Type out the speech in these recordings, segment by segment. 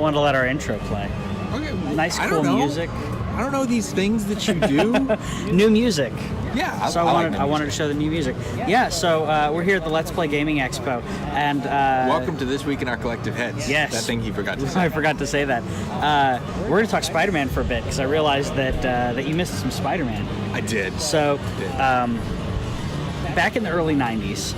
wanted to let our intro play. Okay. Nice, cool music. I don't know these things that you do. New music. Yeah, So I wanted to show the new music. Yeah, so we're here at the Let's Play Gaming Expo, and welcome to This Week in Our Collective Heads. Yes, that thing he forgot to say. I forgot to say that. We're going to talk Spider-Man for a bit because I realized that you missed some Spider-Man. I did. So, back in the early '90s,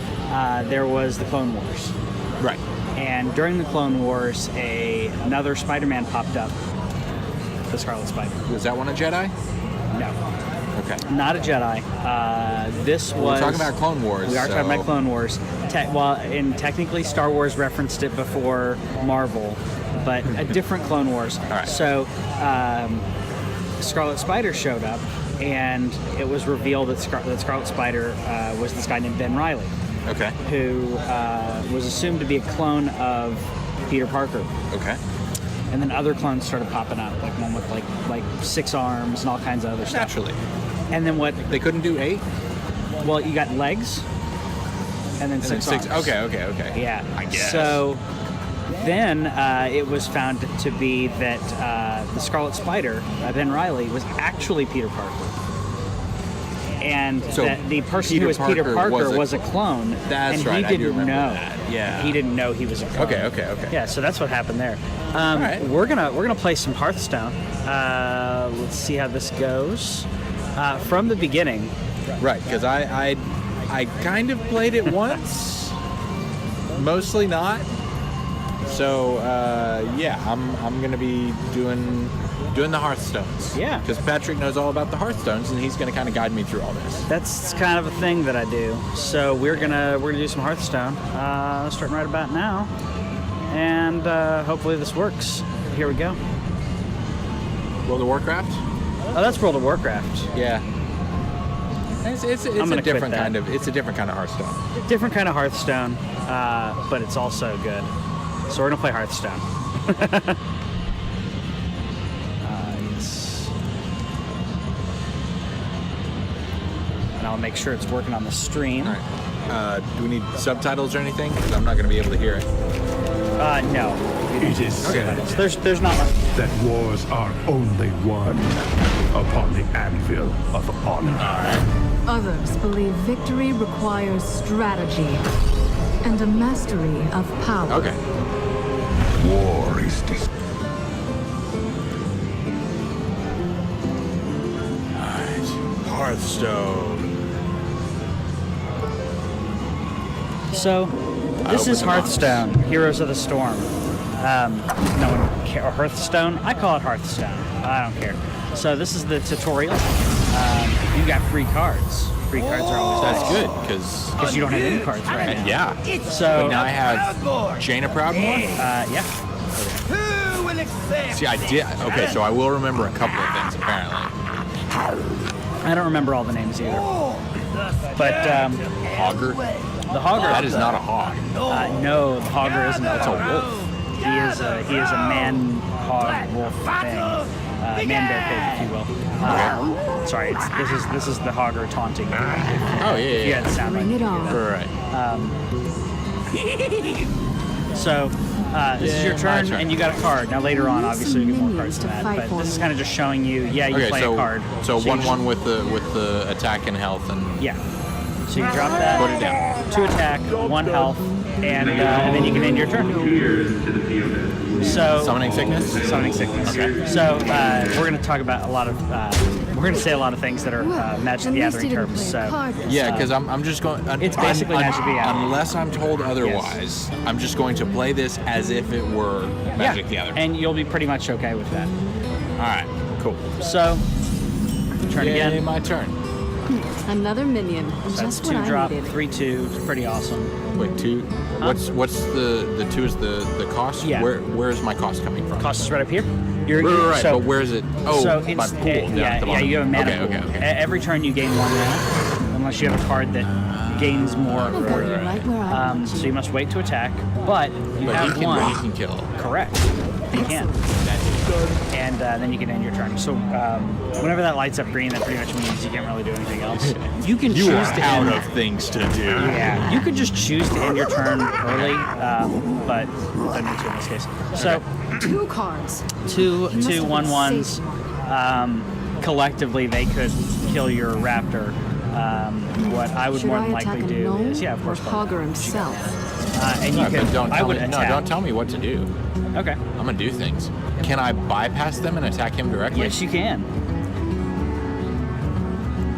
there was the Clone Wars. Right. And during the Clone Wars, another Spider-Man popped up. The Scarlet Spider. Was that one a Jedi? No. Okay. Not a Jedi. This was... We're talking about Clone Wars. We are talking about Clone Wars. And technically Star Wars referenced it before Marvel, but a different Clone Wars. All right. So Scarlet Spider showed up, and it was revealed that Scarlet Spider was this guy named Ben Reilly. Okay. Who was assumed to be a clone of Peter Parker. Okay. And then other clones started popping up, like one with like 6 arms and all kinds of other stuff. Naturally. And then what? They couldn't do 8? Well, you got legs, and then 6 arms. Okay. Yeah. I guess. So then it was found to be that the Scarlet Spider, Ben Reilly, was actually Peter Parker. And so that the person who was Peter Parker was a clone. That's and right. He didn't know. That. Yeah. He didn't know he was a clone. Okay. Yeah. So that's what happened there. All right. We're gonna play some Hearthstone. Let's see how this goes. From the beginning. Right. Because I kind of played it once. Mostly not. So yeah, I'm gonna be doing the Hearthstones. Yeah. Because Patrick knows all about the Hearthstones, and he's going to kind of guide me through all this. That's kind of a thing that I do. So we're gonna do some Hearthstone, starting right about now, and hopefully this works. Here we go. World of Warcraft? Oh, that's World of Warcraft. Yeah. It's a different kind of Hearthstone. Different kind of Hearthstone, but it's also good. So we're gonna play Hearthstone. And I'll make sure it's working on the stream. All right. Do we need subtitles or anything? Because I'm not going to be able to hear it. No. It is said There's not much. that wars are only won upon the anvil of honor. Others believe victory requires strategy and a mastery of power. Okay. War is this. Hearthstone. So, this is Hearthstone, Heroes of the Storm. No one cares. Or Hearthstone? I call it Hearthstone. I don't care. So this is the tutorial. You got free cards. Free cards are always That's nice. good, Because you don't have any cards right now. yeah. So But now I have Jaina Proudmoore. yeah. See, I did. Okay, so I will remember a couple of things apparently. I don't remember all the names either. But Hogger. the Hogger. That is not a hog. No, the Hogger isn't. That's a wolf. He is a man hog wolf thing. Man bear pig, if you will. Sorry, this is the Hogger taunting. Oh You yeah. had the sound Bring right. it on. Right. So this is your my turn, and you got a card. Now later on, obviously, you get more cards than that. But this is kind of just showing you, you Okay, play a card. so you 1/1 with the attack and health and Yeah. So you drop that. put it down. 2 attack, 1 health, and then you can end your turn. So Summoning Sickness. Summoning Sickness. Okay. So we're going to talk about a lot of. We're going to say a lot of things that are Magic the Gathering terms. So Yeah, because I'm just going. It's basically Magic the Gathering. Unless I'm told otherwise, I'm just going to play this as if it were Magic the Gathering. And you'll be pretty much okay with that. All right, cool. So turn Yay, again. my turn. Another minion. That's Just 2 what drop, I needed. 3/2. It's pretty awesome. Wait, 2. What's the 2 is the cost? Yeah. Where is my cost coming from? Cost is right up here. You're, Right. So, But where is it? Oh, so my it's, pool. Down at the bottom. you have a mana pool. Okay. Every turn you gain 1 mana, unless you have a card that gains more. I've got you right where I want So you must wait to attack, but you But have he 1. can kill. Correct. You can. That And then you can end your turn. So whenever that lights up green, that pretty much means you can't really do anything else. You can You choose are to out end. of things to do. Yeah, you could just choose to end your turn early, but I need to in this case. So 2 cards. two He must have been 1/1s. safe. Collectively, they could kill your raptor. What I would Should more I than attack likely a do gnome is, yeah, of course, or Hogger himself? And you No, can. but don't I tell would me, attack. no, don't tell me what to do. Okay. I'm gonna do things. Can I bypass them and attack him directly? Yes, you can.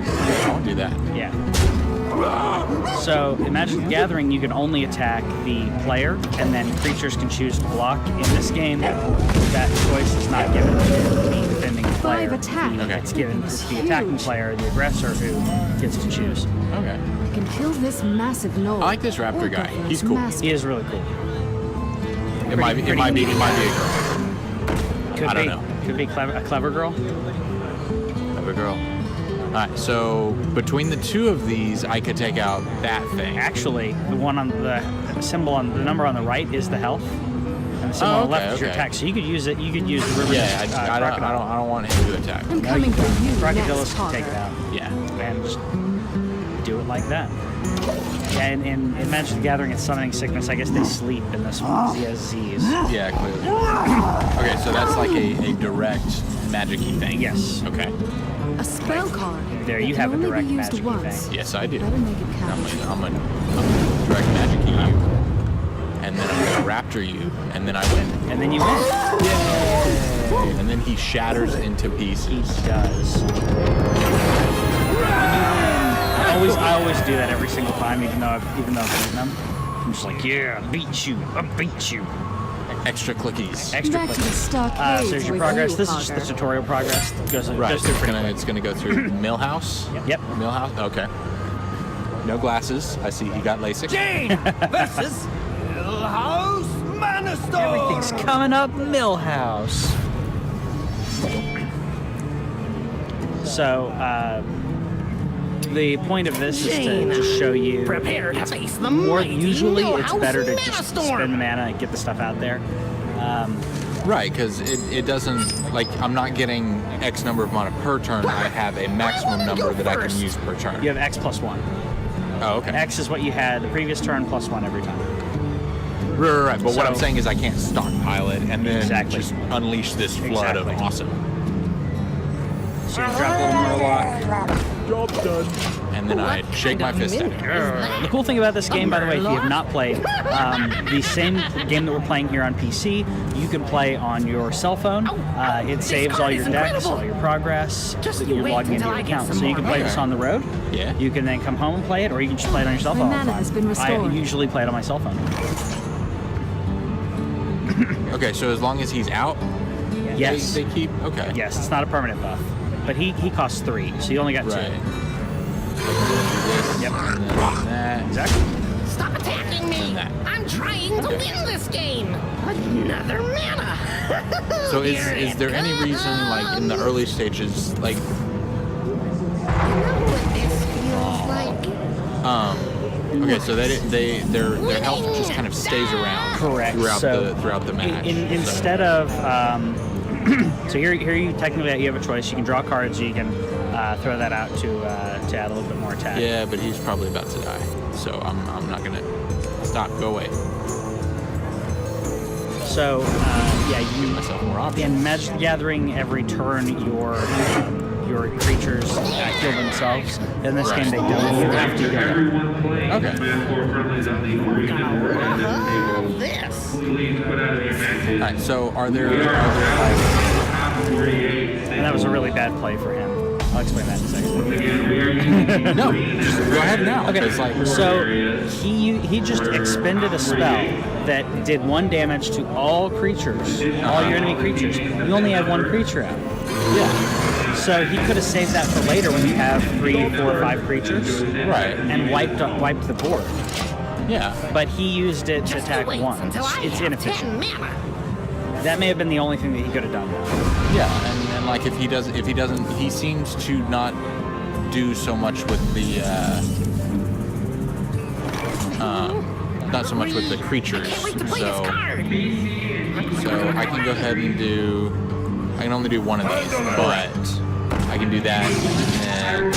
I won't do that. Yeah. So in Magic the Gathering, you can only attack the player, and then creatures can choose to block. In this game, that choice is not given to the defending player. 5 attack. Okay. It's given to the attacking player, the aggressor, who gets to choose. Okay. I can kill this massive gnome. I like this raptor or guy. go for He's his cool. master. He is really cool. It might be a girl. Could I don't be. know. Could be a clever girl. Of a girl. Alright, so between the two of these, I could take out that thing. Actually, the one on the symbol on the number on the right is the health, and the symbol on the left is your attack. So you could use it. You could use the river. Yeah, I don't want him to attack. I'm coming for you Crocodilus next, can take it Hogger. out Yeah. and just do it like that. Yeah, and in Magic the Gathering, it's summoning sickness. I guess they sleep in this one. He has Z's. Yeah, clearly. Okay, so that's like a direct magic-y thing. Yes. Okay. A spell card. There, you It have a can only direct be used magic-y once. thing. Yes, I do. Better make it count. I'm gonna direct magic you, and then I'm gonna raptor you, and then I win. And then you win. And then he shatters into He pieces. does. I always do that every single time, even though I've beaten them. I'm just like, yeah, I beat you. Extra clickies. Extra Back to the quick. stockade So there's your with progress. you, This is just the Hogger. tutorial progress. Goes Right. goes through pretty quick. It's gonna go through Millhouse. Yep. Millhouse. Okay. No glasses. I see he got LASIK. versus House Manastorm. Everything's coming up, Millhouse. So, the point of this is to just show you. Prepare to face the More mighty usually, it's Millhouse better to just Manastorm. spend the mana and get the stuff out there. Right, because it doesn't, like, I'm not getting X number of mana per turn. I have a maximum number that I can use per turn. You have X plus 1. Oh, okay. X is what you had the previous turn plus 1 every time. Right. But what I'm So- saying is I can't stockpile it and then Exactly. just unleash this flood Exactly. of awesome. So you drop a little Murloc. And then I shake my fist at it. The cool thing about this game, by the way, if you have not played, the same game that we're playing here on PC, you can play on your cell phone. It saves all your decks, all your progress. Just that you you're wait logging into until your I get account. some So you can more play this Okay. on the road. Yeah. You can then come home and play it, or you can just play it on your cell My phone. all the mana time. has been I restored. usually play it on my cell phone. Okay, so as long as he's out, Yes. they keep. Okay. Yes, it's not a permanent buff. But he costs 3, so you only got 2. Right. This, Yep. and then that. Exactly. Stop attacking me! that. I'm trying to Okay. win this game! Another mana! So Here is it there any reason, like in the early stages, like You know what this feels like? okay, so their health just kind of stays around Correct. throughout So the match. Instead of so here you technically you have a choice. You can draw cards. You can throw that out to add a little bit more attack. Yeah, but he's probably about to die, so I'm not gonna stop. Go away. So yeah, you Myself more options. in Magic the Gathering every turn your creatures heal themselves. In this game they don't. You have to heal them. Okay. Oh, this! All right. So are there And that was a really bad play for him. I'll explain that in a second. no? Just go ahead now. Okay, 'cause, like, so he just expended a spell that did 1 damage to all creatures, all your enemy creatures. You only had 1 creature out. yeah, So he could have saved that for later when you have 3, 4, 5 creatures right. and wiped the board. Yeah. But he used it to Just attack wait once. until I It's have inefficient. 10 mana! That may have been the only thing that he could have done. Yeah, and like if he doesn't, he seems to not do so much with the not so much with the creatures. Can't wait to play this So card! I can go ahead and do I can only do one of these, but I can do that and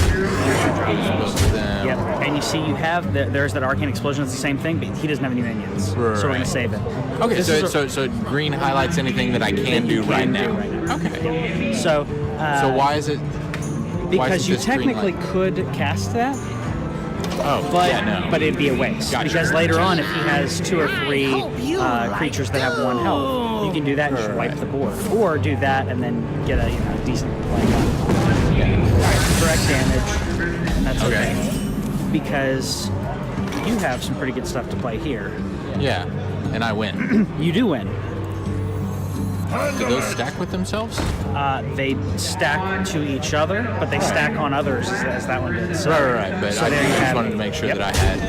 both of them. Yep. And you see, you have there's that arcane explosion. It's the same thing, but he doesn't have any minions, so we're gonna save it. Okay, so green highlights anything that I can do right now. Okay. So why is it? Because you technically could cast that. Oh, but yeah, no. but it'd be a waste. Gotcha. Because later on, if he has 2 or 3 creatures that have 1 health, you can do that and just wipe the board, or do that and then get a decent direct damage, and that's okay. Because you have some pretty good stuff to play here. Yeah, and I win. You do win. Do those stack with themselves? They stack to each other, but they stack on others as that one did. So, Right. But so I there you just have wanted it. to make sure Yep. that I had.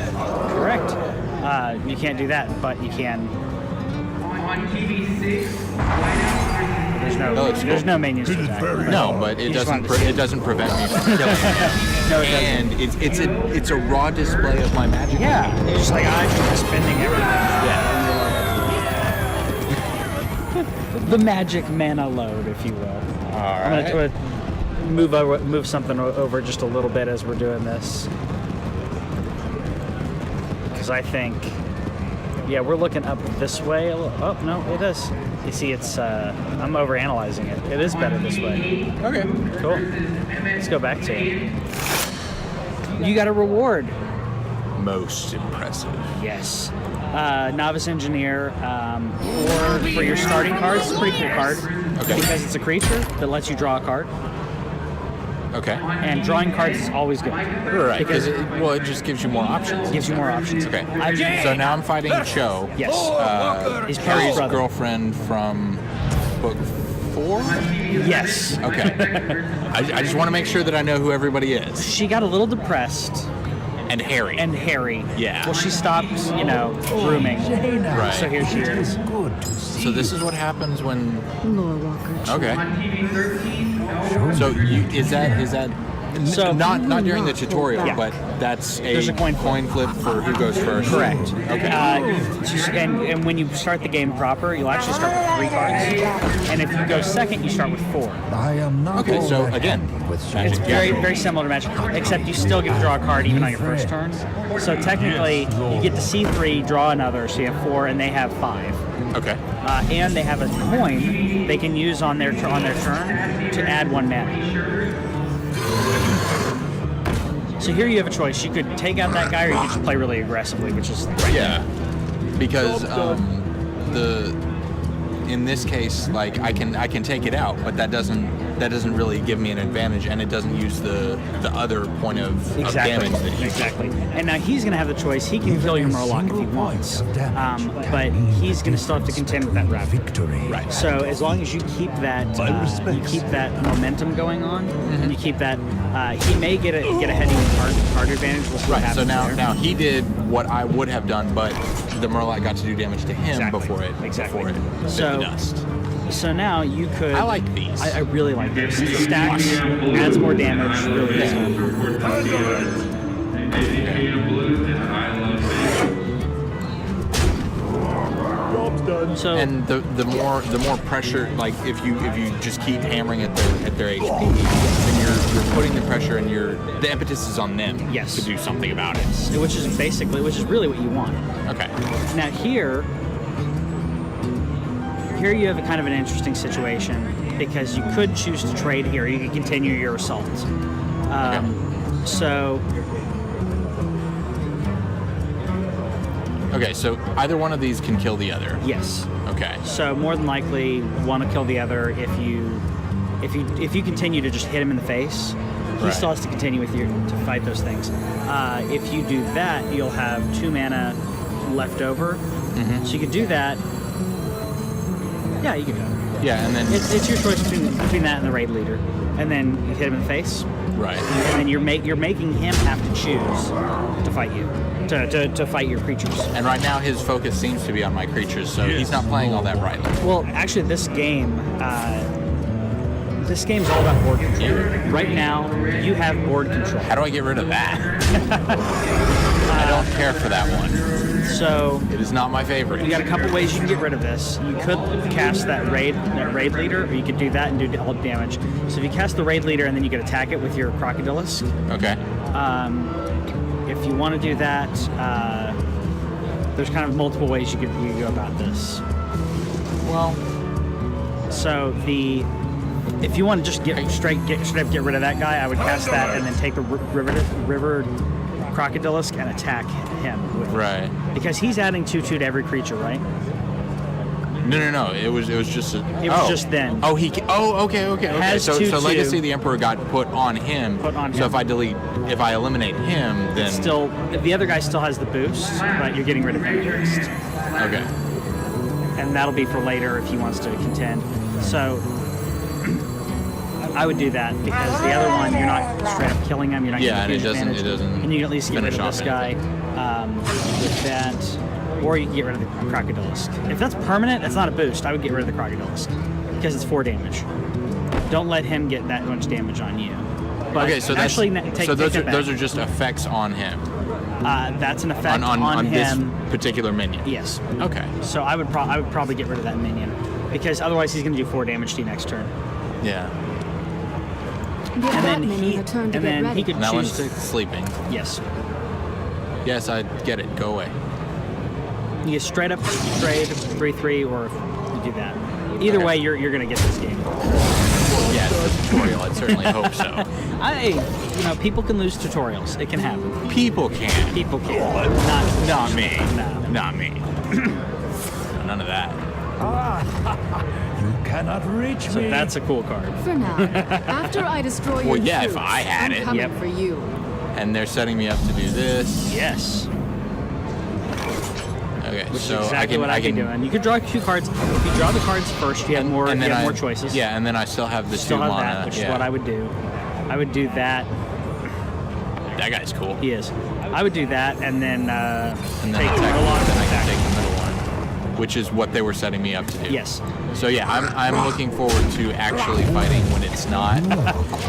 Correct. You can't do that, but you can. There's no minions to attack. No, but it doesn't prevent me from killing him. No, it And it's a raw display of my magic. Yeah, it's just like I'm just spending everything. Yeah. The magic mana load, if you will. I'm gonna move something over just a little bit as we're doing this, because I think, we're looking up this way. Oh no, it is. You see, it's I'm overanalyzing it. It is better this way. Okay. Cool. Let's go back to it. You got a reward. Most impressive. Yes. Novice Engineer, or for your starting cards, it's a pretty cool card. Okay. Because it's a creature that lets you draw a card. Okay. And drawing cards is always good. Right. Because it just gives you more options. It gives you more options. Okay. So now I'm fighting Cho. Yes. He's He's Harry's brother. girlfriend from book 4? Yes. Okay. I just want to make sure that I know who everybody is. She got a little depressed. And Harry. Yeah. Well, she stopped, grooming. Right. So here she is. So this is what happens when. Lore Walker. Okay. So is that So- not during the tutorial, Yeah. but that's There's a coin flip for who goes first. Correct. Okay. And when you start the game proper, you'll actually start with 3 cards. And if you go second, you start with 4. I am not Okay, so already again, with It's Magic. very, very similar to Magic, except you still get to draw a card even on your first turn. So technically, you get to see 3, draw another, so you have 4, and they have 5. Okay. And they have a coin they can use on their turn to add 1 mana. So here you have a choice. You could take out that guy, or you could just play really aggressively, which is Yeah. Because in this case, like I can take it out, but that doesn't really give me an advantage, and it doesn't use the other point of damage that he Exactly. And now he's going to have the choice. He can kill your Murloc if he wants, but he's going to still have to contend with that rapid. victory. Right. So as long as you keep that momentum going on, and you keep that, he may get ahead of card advantage. We'll see what Right. So happens there. now he did what I would have done, but the Murloc got to do damage to him Exactly. before it bit the dust. So now you could. I like these. I really like this. It stacks, adds more damage. Really easy. So And the more pressure, like if you just keep hammering at their HP, then you're putting the pressure, and the impetus is on them Yes. to do something about it. which is really what you want. Okay. Now here you have a kind of an interesting situation, because you could choose to trade here. You could continue your assault. So Okay, so either one of these can kill the other. yes. Okay. So more than likely, one will kill the other if you continue to just hit him in the face. He Right. still has to continue with you to fight those things. If you do that, you'll have 2 mana left over. So you could do that. Yeah, you can do it. Yeah, and then It's your choice between that and the raid leader, and then you hit him in the face, right. and then you're making him have to choose to fight you, to fight your creatures. And right now his focus seems to be on my creatures, so he's not playing all that rightly. Well, actually, this game's all about board control. Right now, you have board control. How do I get rid of that? I don't care for that one. So It is not my favorite. you got a couple ways you can get rid of this. You could cast that raid leader, or you could do that and do all damage. So if you cast the raid leader and then you could attack it with your crocodilisk. Okay. If you want to do that, there's kind of multiple ways you could go about this. Well, So if you want to just get straight up get rid of that guy, I would cast that and then take the river crocodilisk and attack him with it. right. Because he's adding 2/2 to every creature, right? No. It was just. It was just then. Oh, okay. Has So 2/2. Legacy of the Emperor got put on him. Put on So him. if I eliminate him, then Still, the other guy still has the boost, but you're getting rid of him first. okay. And that'll be for later if he wants to contend. So I would do that because the other one, you're not straight up killing him. You're not Yeah, and getting it doesn't And you can at least get rid finish of off this guy with that, or you can get rid of the crocodilisk. If that's permanent, it's not a boost. I would get rid of the crocodilisk because it's 4 damage. Don't let him get that much damage on you. But Okay, so actually, those take that are back. just effects on him That's an effect on this him. particular minion. Yes. Okay. So I would probably get rid of that minion because otherwise he's going to do 4 damage to you next turn. Yeah. Give And that then minion a turn to and get then ready. he could And that one's choose to. sleeping. Yes. Yes, I get it. Go away. You get straight up trade 3/3, or if you do that. Either Okay. way, you're going to get this game. Yes, the tutorial. I certainly hope so. People can lose tutorials. It can happen. People can. People can. Not me. No. Not me. None of that. You cannot reach So me. that's a cool card. For now, after I destroy your Well, yeah, if troops, I had I'm it. coming Yep. for you. And they're setting me up to do this. Yes. Okay, Which so is exactly what I'd be doing. You could draw 2 cards. If you draw the cards first, you have more. and You then have more choices. Yeah, and then I still have the Still 2 have mana. that, which yeah. is what I would do. I would do that. That guy's cool. He is. I would do that, and then And then take attack, Murloc then I attack. can take the middle one, which is what they were setting me up to do. Yes. So yeah, I'm looking forward to actually fighting when it's not.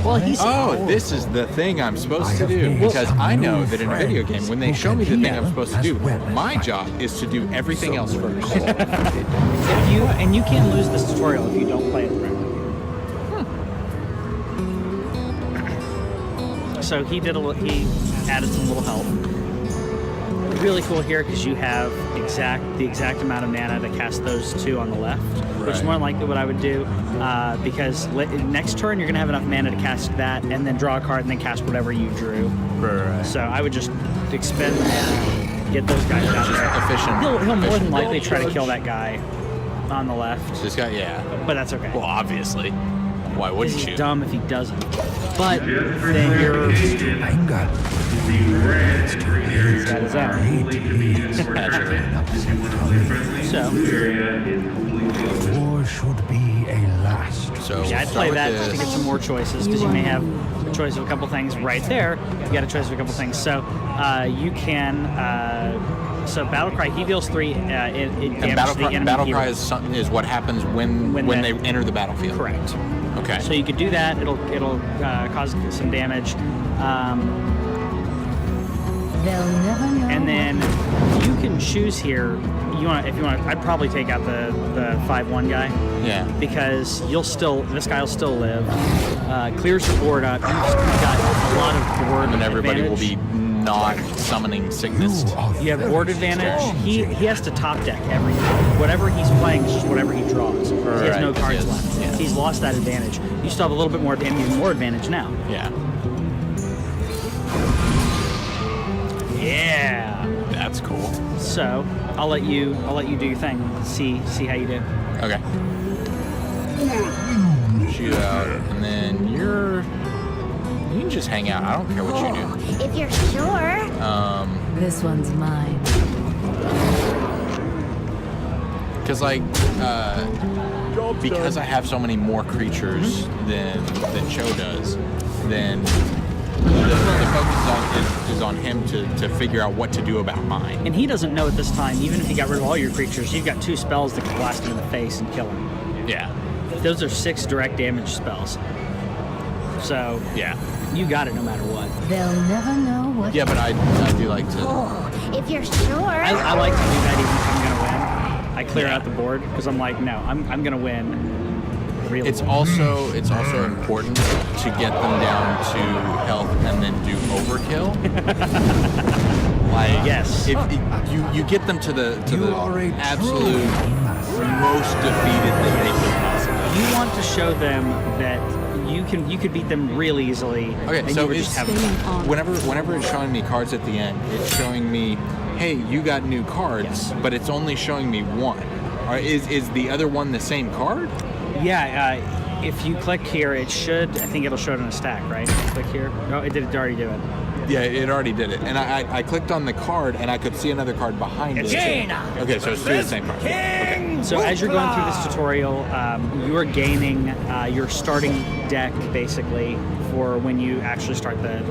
Well, he's. Oh, this is the thing I'm supposed to do, because I know that in a video game, when they show me the thing I'm supposed to do, my job is to do everything else first. You can't lose this tutorial if you don't play it correctly. So he added some little help. Really cool here because you have the exact amount of mana to cast those 2 on the left, which is Right. more than likely what I would do because next turn you're gonna have enough mana to cast that and then draw a card and then cast whatever you drew. Right. So I would just expend the mana, get those guys out. Efficient. He'll more than efficient likely build. try to kill that guy on the left, This guy, yeah. but that's okay. Well, obviously. Why Because wouldn't he's you? dumb if he doesn't. But then you're Anger. that is out. Naturally. So War should be a last. So yeah, I'd we'll play start that with just to this. get some more choices because you may have a choice of a couple things right there. You got a choice of a couple things. So you can. So Battlecry, he deals 3 in damage And to the enemy Battlecry hero. is what happens when When they that- enter the battlefield. Correct. Okay. So you could do that. It'll cause some damage. They'll never know. And then you can choose here. If you want, I'd probably take out the 5/1 guy yeah. because this guy will still live. Clears the board up. You've got a lot of board And everybody will advantage. be not summoning sickness. You have board advantage. He has to top deck everything. Whatever he's playing is just whatever he draws. He has no Right, cards yes, left. yeah. He's lost that advantage. You still have a little bit more, and even more advantage now. Yeah. Yeah. That's cool. So I'll let you do your thing. See how you do. Okay. Shoot out, and then you can just hang out. I don't care what you do. If you're sure. This one's mine. Because because I have so many more creatures than Cho does, then the focus is on him to figure out what to do about mine. And he doesn't know at this time. Even if he got rid of all your creatures, you've got 2 spells that can blast him in the face and kill him. Yeah. Those are 6 direct damage spells. So Yeah. You got it no matter what. They'll never know what. Yeah, but I do like to. Oh, if you're sure. I like to do that even if I'm gonna win. I clear out the board because I'm like, no, I'm gonna win. Really. It's also important to get them down to health and then do overkill. Like Yes. if you get them to the absolute most defeated that they could possibly. You want to show them that you could beat them real easily. Okay, and so you would it's just have fun. whenever it's showing me cards at the end, it's showing me, hey, you got new cards, Yes. but it's only showing me one. Or is the other one the same card? Yeah, if you click here, it should. I think it'll show it in a stack, right? Click here. No, it already do it. Yeah, it already did it. And I clicked on the card, and I could see another card behind it. Okay, so it's two of the same cards. Okay. So as you're going through this tutorial, you are gaining your starting deck basically for when you actually start the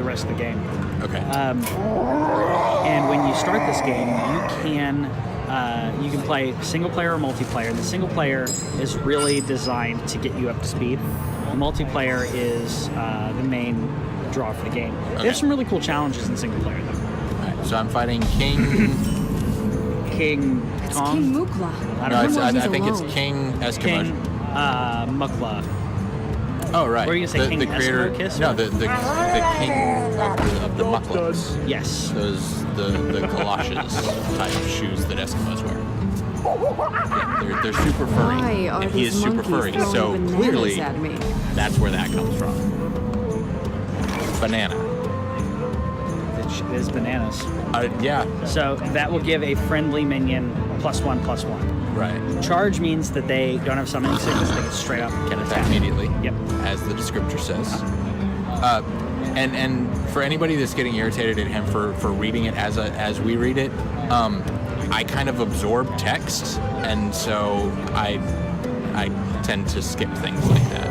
rest of the game. Okay. And when you start this game, you can play single player or multiplayer. The single player is really designed to get you up to speed. The multiplayer is the main draw for the game. Okay. They have some really cool challenges in single player though. All right, so I'm fighting King. King It's Kong. King Mukla. I No, don't it's, know. I He's think it's alone. King Eskimo. King Mukla. Oh right. Were you gonna say the King creator? Eskimo Kiss? No, the king of the Mucklets. Yes. Those the galoshes type of shoes that Eskimos wear. Yeah, they're super furry, Why are and he is these super monkeys furry. throwing So bananas clearly, at me? that's where that comes from. Banana. It is bananas. Yeah. So that will give a friendly minion +1/+1. Right. Charge means that they don't have summoning sickness, they get straight up Can attack immediately. Yep. As the descriptor says. And for anybody that's getting irritated at him for reading it as we read it, I kind of absorb text, and so I tend to skip things like that.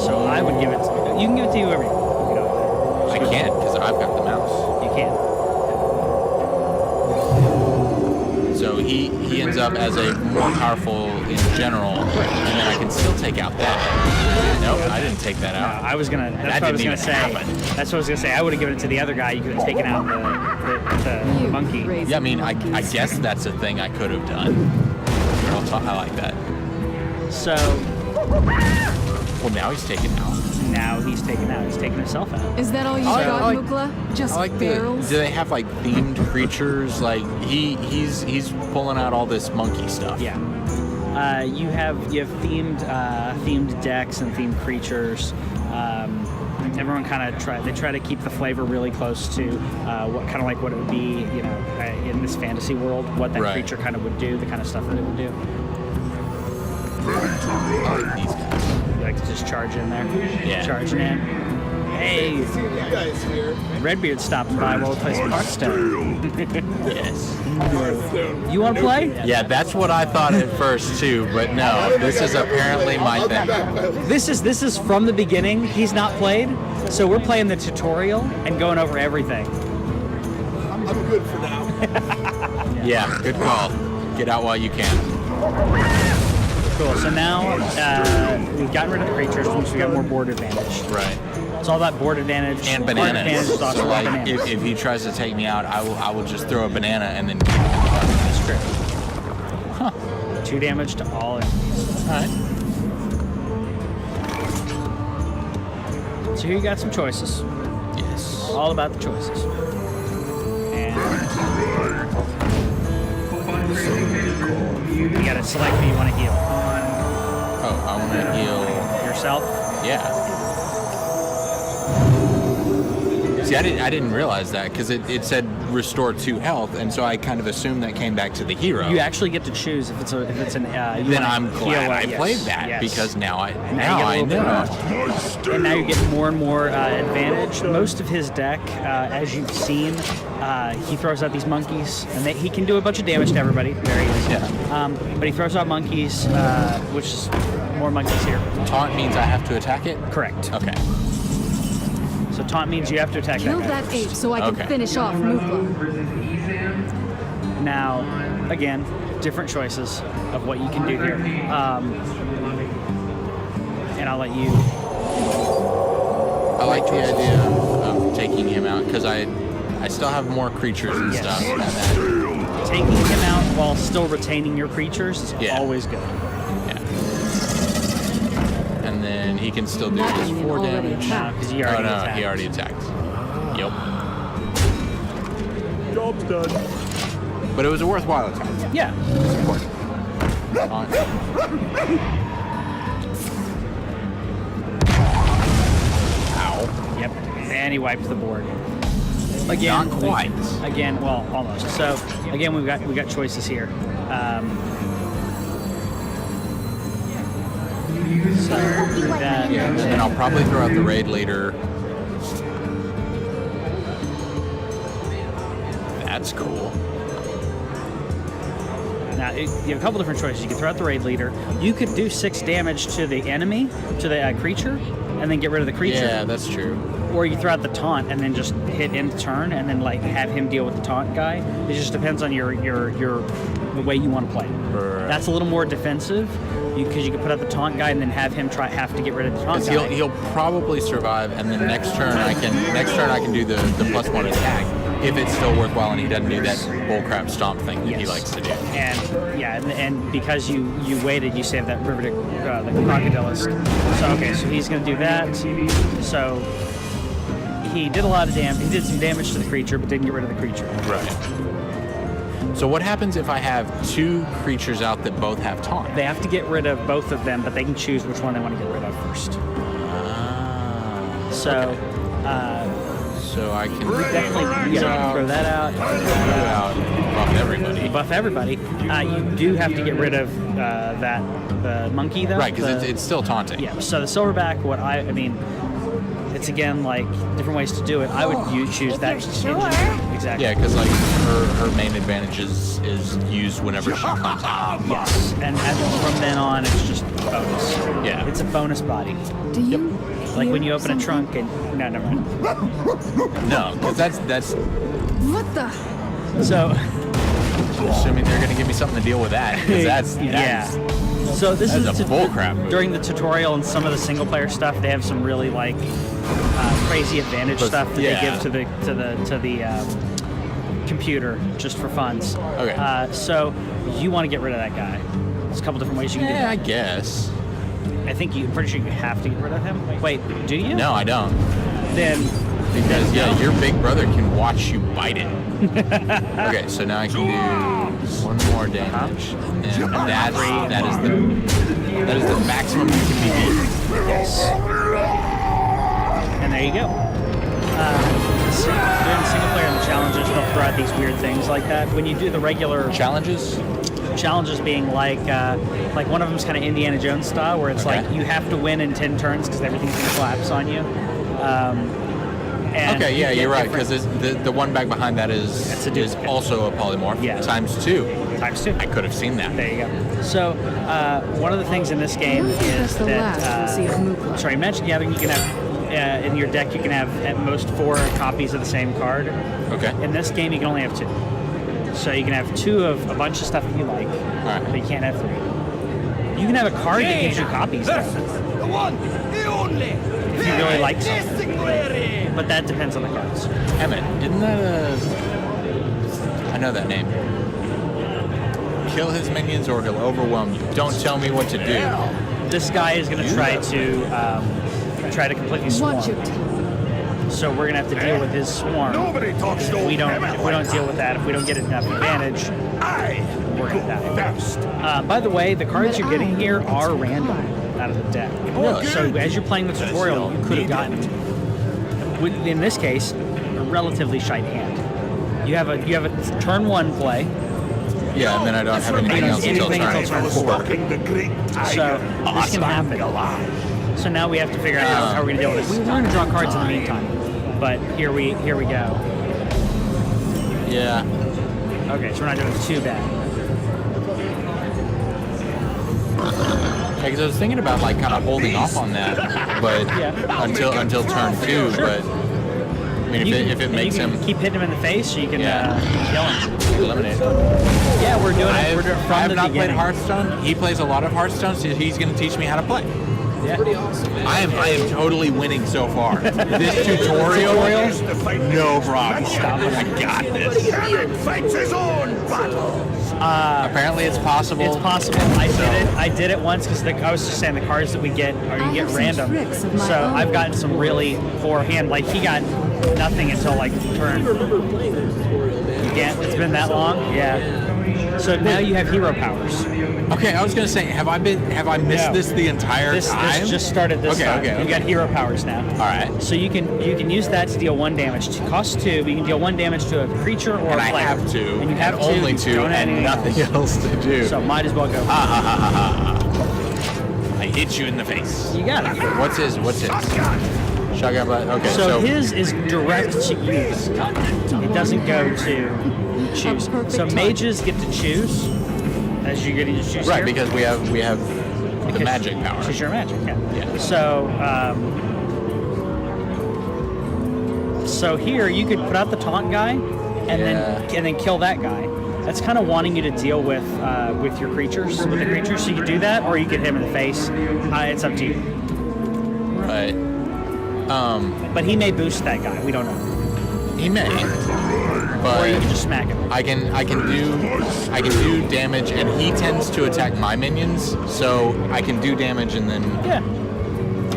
So I would give it. You can give it to whoever you want. I can't because I've got the mouse. You can. So he ends up as a more powerful in general, and then I can still take out that. Nope, I didn't take that out. I was gonna. That's That what I was didn't gonna say. even happen. That's what I was gonna say. I would have given it to the other guy. You could have taken out the You monkey. crazy Yeah, I mean, I monkeys. guess that's a thing I could have done. I like that. So Well, now he's taken out. now he's taken out. He's taken himself out. Is that all you I got, like- Mukla? Just I like barrels? do they have like themed creatures? Like he's pulling out all this monkey stuff. Yeah. You have themed decks and themed creatures. Everyone kind of try to keep the flavor really close to what it would be, in this fantasy world, what that Right. creature kind of would do, the kind of stuff that it would do. These guys. You like to just charge in there. Yeah. Charging in. Hey, Redbeard stopping by while we play some Hearthstone. Yes. You want to play? Yeah, that's what I thought at first too, but no, this is apparently my thing. This is from the beginning. He's not played, so we're playing the tutorial and going over everything. I'm good for now. Yeah, good call. Get out while you can. Cool. So now we've gotten rid of the creatures, which we got more board advantage. Right. It's all about board advantage. And Board advantage bananas. is also So about like, bananas. if he tries to take me out, I will just throw a banana and then keep him out. That's true. 2 damage to all enemies. All right. So here you got some choices. Yes. All about the choices. And you gotta select who you want to heal. Oh, I want to heal. Yourself. Yeah. See, I didn't realize that because it said restore 2 health, and so I kind of assumed that came back to the hero. You actually get to choose if it's an. You Then wanna I'm heal glad I yes, played that yes. because now I Now you get a know. little bit and now you're getting more and more advantage. Most of his deck, as you've seen, he throws out these monkeys, and he can do a bunch of damage to everybody. Very easy. Yeah. But he throws out monkeys, which is more monkeys here. Taunt means I have to attack it. Correct. Okay. So taunt means you have to attack Kill that guy. that ape so I can Okay. finish off Mukla. Now, again, different choices of what you can do here. And I'll let you I like the idea of taking him out because I still have more creatures and Yes. stuff. And then, Taking him out while still retaining your creatures is Yeah. always good. yeah. And then he can still do My his minion 4 already damage. attacked. Because he Oh already no, attacked. he already attacked. Yep. Job's done. But it was a worthwhile attack. Yeah. On. Ow. Yep. And he wipes the board. Again, Not quite. Again, well, almost. So again, we got choices here. So that, Yeah, and then I'll probably throw out the raid leader. That's cool. now you have a couple different choices. You can throw out the raid leader. You could do 6 damage to the enemy, to the creature, and then get rid of the creature. Yeah, that's true. Or you throw out the taunt and then just hit end turn and then like have him deal with the taunt guy. It just depends on the way you want to play. Right. That's a little more defensive because you can put out the taunt guy and then have him have to get rid of the taunt guy. He'll probably survive, and then next turn I can do the +1 attack if it's still worthwhile and he doesn't do that bullcrap stomp thing that he Yes. likes to do. And yeah, and because you waited, you saved that river to the crocodilist. So okay, so he's gonna do that. So he did a lot of damage. He did some damage to the creature, but didn't get rid of the creature. Right. So what happens if I have 2 creatures out that both have taunt? They have to get rid of both of them, but they can choose which one they want to get rid of first. So, So I can definitely throw that out. buff everybody. Buff everybody. You do have to get rid of the monkey though. Right, because The- it's still taunting. yeah. So the silverback, I mean, it's again like different ways to do it. I would choose that. Exactly. Yeah, because like her main advantage is used whenever she comes out. Yes. And from then on, it's just a bonus. Yeah. It's a bonus body. Do you Like when you hear open a something? trunk and no, never mind. No, because that's What the? So. assuming they're gonna give me something to deal with that. 'Cause that's Yeah. So this that's is a bullcrap move. during the tutorial and some of the single player stuff. They have some really like crazy advantage But- stuff that yeah. they give to the computer just for funds. Okay. So you want to get rid of that guy. There's a couple different ways you can Yeah, I do guess. that. I think I'm pretty sure you have to get rid of him. Wait, do you? No, I don't. Then Because yeah, your big brother can watch you bite it. Okay, so now I can do 1 more damage, and that is the maximum you can be doing. and there you go. Doing single player and the challenges, they'll throw out these weird things like that. When you do the regular Challenges? challenges being like one of them's kind of Indiana Jones style, where it's Okay. like you have to win in 10 turns because everything's gonna collapse on you. And Okay, yeah, you get you're right. different- Because the one back behind that That's a is duplicate. also a polymorph. Yeah. Times 2. times 2. I could have seen that. There you go. So one of the things in this game is That's the that last we'll see of Mooka. sorry, Magic Gathering, you can have in your deck you can have at most 4 copies of the same card. Okay. In this game, you can only have 2. So you can have 2 of a bunch of stuff that you like, right. but you can't have 3. You can have a card that gives you copies, though, The one, the only. if you really like something. But that depends on the cards. Emmett, isn't that I know that name. Kill his minions or he'll overwhelm you. Don't tell me what to do. This guy is going to try to completely swarm. Watch it. So we're going to have to deal with his swarm. Nobody talks to If we don't Emmett deal with that, if we don't get enough advantage, I we're going to die. first. By the way, the cards you're getting here are random out of the deck. Really? So as you're playing the tutorial, you could have gotten, in this case, a relatively shite hand. You have a turn 1 play, Yeah, and then I don't have anything else until Anything turn until turn 4. Stalking the great So tiger. this can happen. So now we have to figure out how we're going to deal with this. We're going to draw cards in the meantime, but here we go. Yeah. Okay, so we're not doing too bad. Because I was thinking about like kind of holding off on that, but Yeah. until turn 2. But I mean, if it makes you can him keep hitting him in the face, so you can Yeah. kill him. eliminate. Yeah, we're doing I it. We're doing it have, from I have the not played beginning. Hearthstone. He plays a lot of Hearthstone, so he's going to teach me how to play. Yeah. I am totally winning so far. This tutorial, no problem. I got this. Fights his own battle. Apparently, it's possible. It's possible. I did it once because I was just saying the cards that we get are you I get have some random. tricks of my So own. I've gotten some really poor hand. Like he got nothing until like turn. Yeah, it's been that long. Yeah. So now you have hero powers. Okay, I was gonna say, have I missed No. this the entire time? This just started this time. Okay. You got hero powers now. All right. So you can use that to deal 1 damage. It costs 2, but you can deal 1 damage to a creature or And a I player. have to, And you have to. only you to, don't have and anything nothing else to do. So might as well go. I hit you in the face. You got it. What's his? Shotgun butt. Okay, So his is direct to use. It doesn't go to choose. perfect So touch. mages get to choose as you get to choose. right, here. because we have the Because magic power. Choose your magic. Yeah. Yeah. So here you could put out the taunt guy, and then kill that guy. That's kind of wanting you to deal with your creatures, with the creatures. So you could do that, or you could hit him in the face. It's up to you. Right. But he may boost that guy. We don't know. He may, but Or you can just smack him. I can do damage, and he tends to attack my minions, so I can do damage and then. Yeah.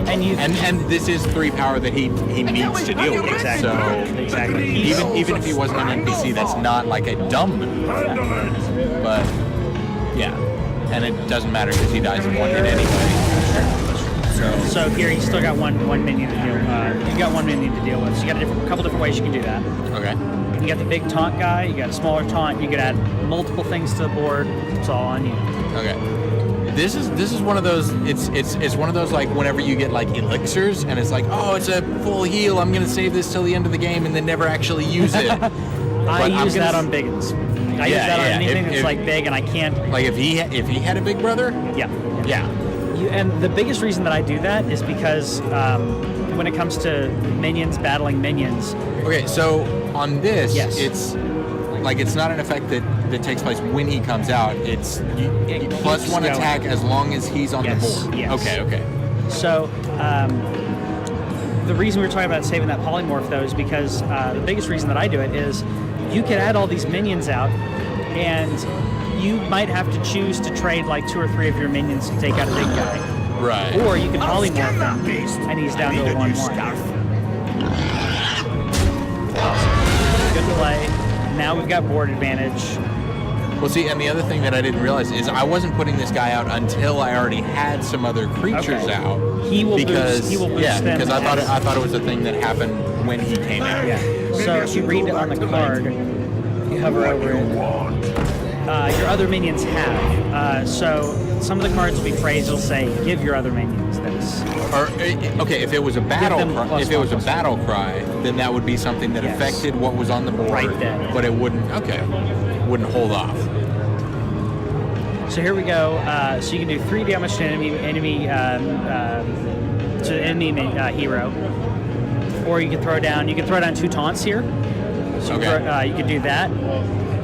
And this is 3 power that he needs to deal with. Exactly. So Exactly. even if he wasn't an NPC, that's not like a dumb move. But yeah, and it doesn't matter because he dies in 1 hit anyway. So here you still got one minion to deal. You got 1 minion to deal with. So you got a couple different ways you can do that. Okay. You got the big taunt guy. You got a smaller taunt. You could add multiple things to the board. It's all on you. Okay. This is one of those. It's one of those like whenever you get like elixirs and it's like, oh, it's a full heal. I'm gonna save this till the end of the game and then never actually use it. I use that on biggins. I use that on anything that's like big, and I can't. Like if he had a big brother. Yeah. Yeah. And the biggest reason that I do that is because when it comes to minions battling minions. Okay, so on this, Yes. it's not an effect that takes place when he comes out. It's you plus 1 going. attack as long as he's on the board. Yes. Okay. So the reason we were talking about saving that polymorph though is because the biggest reason that I do it is you can add all these minions out, and you might have to choose to trade like 2 or 3 of your minions to take out a big guy. Right. Or you can polymorph him, and he's down to a 1/1. Good play. Now we've got board advantage. Well, see, and the other thing that I didn't realize is I wasn't putting this guy out until I already had some other creatures Okay. out. He will because boost. He will boost yeah, them. because I thought it was a thing that happened when he came out. Yeah. So if you read it on the card, you hover over it. Your other minions have. So some of the cards will be phrased. Will say, "Give your other minions this." Or okay, if it was a battle them cry, plus if it was a 1/+1. battle cry, then that would be something that Yes. affected what was on the board, Right then. but it wouldn't. Okay, wouldn't hold off. So here we go. So you can do 3 damage to enemy hero, or you can throw down. You can throw down 2 taunts here. So Okay. you can do that,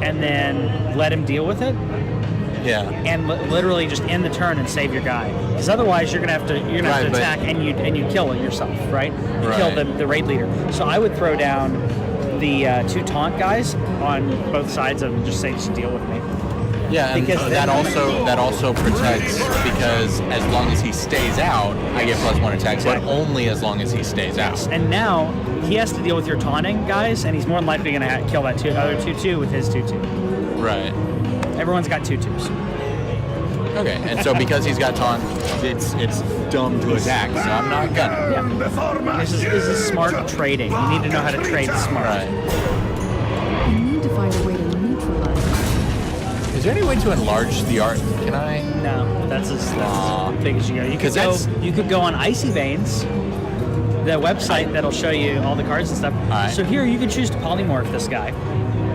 and then let him deal with it, Yeah. and literally just end the turn and save your guy. Because otherwise, you're gonna have to Right, but- attack and you kill it yourself, right? You kill Right. the raid leader. So I would throw down the 2 taunt guys on both sides of him. Just say, just deal with me. Yeah, and Because that then- also protects because as long as he stays out, I get plus 1 attack, Exactly. but only as long as he stays out. And now he has to deal with your taunting guys, and he's more than likely going to kill that other 2/2 with his 2/2. Right. Everyone's got 2/2s. Okay, and so because he's got taunt, it's dumb to attack, so I'm not gonna. This is smart trading. You need to know how to trade smart. Right. You need to find a way to neutralize it. Is there any way to enlarge the art? Can I? No, that's as big as you go. You could 'Cause go. that's- You could go on Icy Veins, the website that'll show you all the cards and stuff. Alright. So here you can choose to polymorph this guy,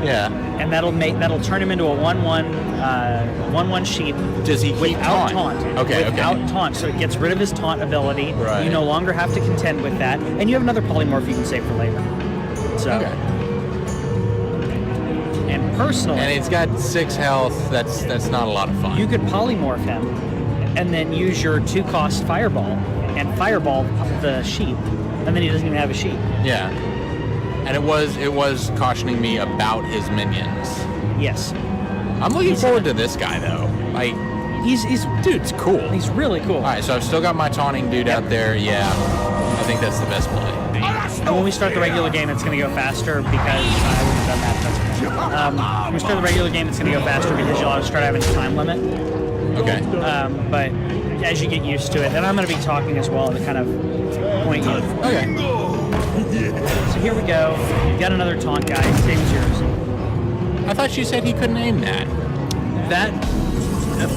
Yeah. and that'll turn him into a 1/1 sheep. Does he keep Without taunt? taunt. Okay, Without okay. taunt. So it gets rid of his taunt ability. Right. You no longer have to contend with that. And you have another polymorph you can save for later. So, Okay. and personally, And he's got 6 health. That's not a lot of fun. you could polymorph him and then use your 2-cost fireball and fireball the sheep, and then he doesn't even have a sheep. Yeah. And it was cautioning me about his minions. Yes. I'm looking forward to this guy though. Like, He's dude's cool. he's really cool. All right, so I've still got my taunting dude out there. Yeah, I think that's the best play. And when we start the regular game, it's going to go faster because I would have done that. That's okay. When we start the regular game, it's going to go faster because you'll start having a time limit. Okay. But as you get used to it, and I'm going to be talking as well to kind of point you. Okay. So here we go. We've got another taunt guy. Same as yours. I thought you said he couldn't aim that. That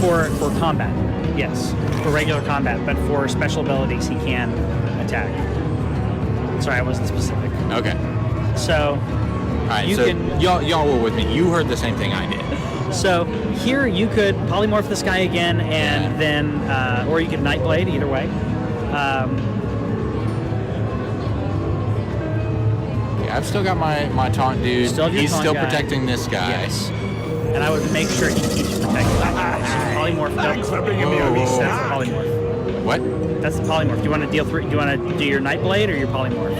for combat, yes, for regular combat, but for special abilities, he can attack. Sorry, I wasn't specific. Okay. So, All right. you So can. y'all were with me. You heard the same thing I did. So here you could polymorph this guy again, and then, or you could Nightblade. Either way. Yeah, I've still got my taunt dude. Still have your He's taunt still guy. protecting this guy. Yes. And I would make sure he keeps protecting that guy. So polymorph. Thanks for bringing me a That's the reset. polymorph. What? That's the polymorph. Do you want to deal through? Do you want to do your Nightblade or your polymorph?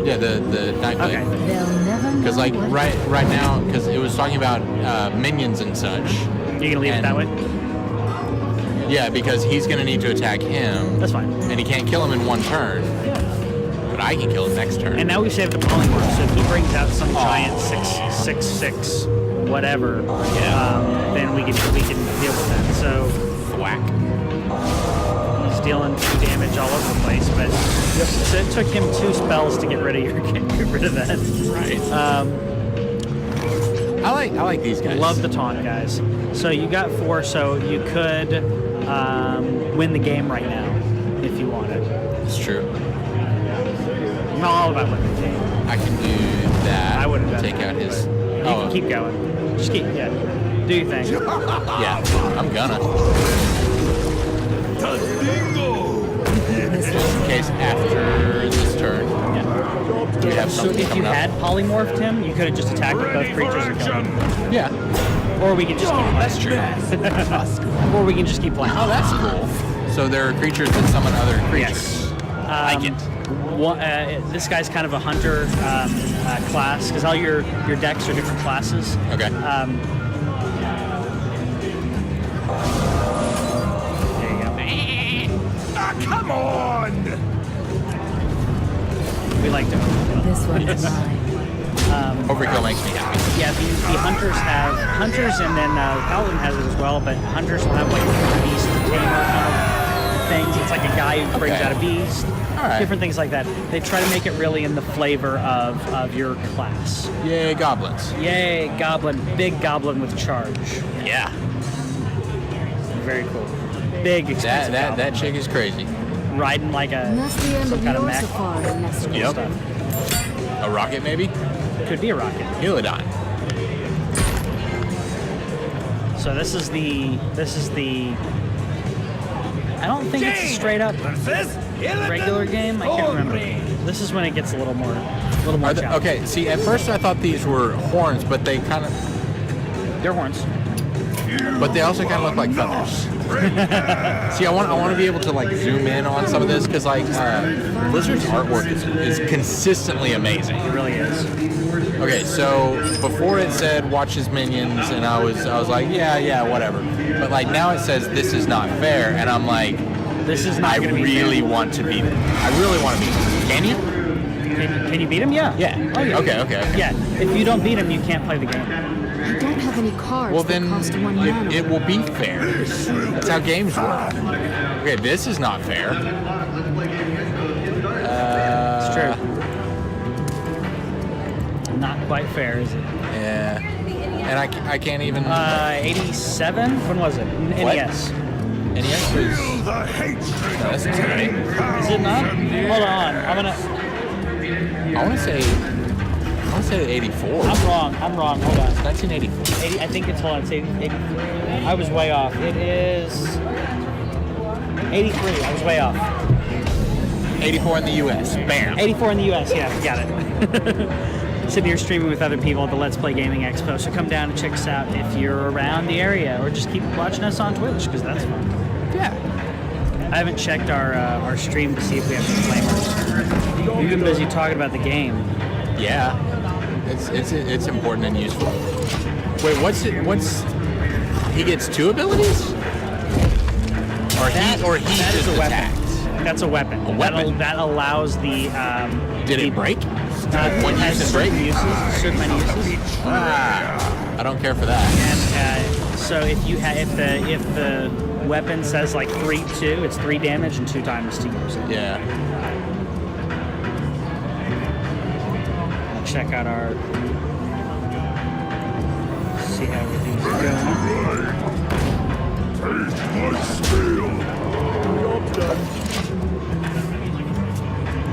Yeah, the Nightblade. Okay. They'll never know Because like what right now, because it was talking about minions and such. You gonna leave it that way? Yeah, because he's gonna need to attack him. That's fine. And he can't kill him in one turn. But I can kill him next turn. And now we saved the polymorph, so if he brings out some giant 6/6/6 whatever, then we can deal with that. So Thwack. he's dealing 2 damage all over the place, but so it took him 2 spells to get rid of that. Right. I like these guys. Love the taunt guys. So you got 4, so you could win the game right now if you wanted. It's true. I'm all about winning the game. I can do that. I wouldn't have done take that. out his. You can keep going. Just keep, do your thing. Yeah, I'm gonna. In case after this turn, do we have So something if you coming up? had polymorphed him, you could have just attacked with both creatures and killed him. Yeah. Or we could just keep playing. That's true. Or we can just keep playing. Oh, that's cool. So there are creatures that summon other creatures. Yes. Like it. This guy's kind of a hunter class because all your decks are different classes. Okay. There you go. Come on! We like to overkill. this one is mine. Overkill makes me happy. Yeah, the hunters have hunters, and then Paladin has it as well. But hunters will have like beast tamer kind of things. It's like a guy who brings Okay. out a beast. All right. Different things like that. They try to make it really in the flavor of your class. Yay, goblins. Yay, goblin, big goblin with charge. Yeah. Very cool. Big expensive That goblin. chick is crazy. Riding like And that's the end some of kind of your mech. safari, Nestor. Yep. Stuff. A rocket, maybe? Could be a rocket. Illidan. So this is the. I don't think it's a straight up regular game. I can't remember. This is when it gets a little more challenging. Okay, see, at first I thought these were horns, but they kind of, They're horns. but they also kind of look like feathers. See, I want to be able to like zoom in on some of this because like Blizzard's artwork is consistently amazing. It really is. Okay, so before it said watch his minions, and I was like, yeah, whatever. But like now it says this is not fair, and I'm like, This is not I going to be really fair. want to beat it. I really want to beat it. Can you? Can you beat him? Yeah. Yeah. Oh, yeah. Okay. Yeah. If you don't beat him, you can't play the game. I don't have any cards Well, that then cost 1 mana. it will be fair. That's how games work. Okay, this is not fair. It's true. Not quite fair, is it? Yeah. And I can't even. 87? When was it? NES. NES was. The hatred No, that's not right. Is it not? Hold on. I want to say 84. I'm wrong. Hold on. 1984. 80, I think it's, hold on, it's 83. I was way off. It is 83. I was way off. 84 in the U.S. Bam. 84 in the U.S. Yeah, got it. Sitting here streaming with other people at the Let's Play Gaming Expo, so come down and check us out if you're around the area, or just keep watching us on Twitch, because that's fun. Yeah. I haven't checked our stream to see if we have some flamers. We've been busy talking about the game. Yeah, it's important and useful. Wait, what's he gets 2 abilities? Or he that is just a weapon. attacks? That's a weapon. A weapon. That allows the. Did it break? One it has use and break? certain uses. I don't care for that. And so if you if the weapon says like 3/2, it's 3 damage and 2 times to use it. Yeah. I'll check out our. See how everything's going.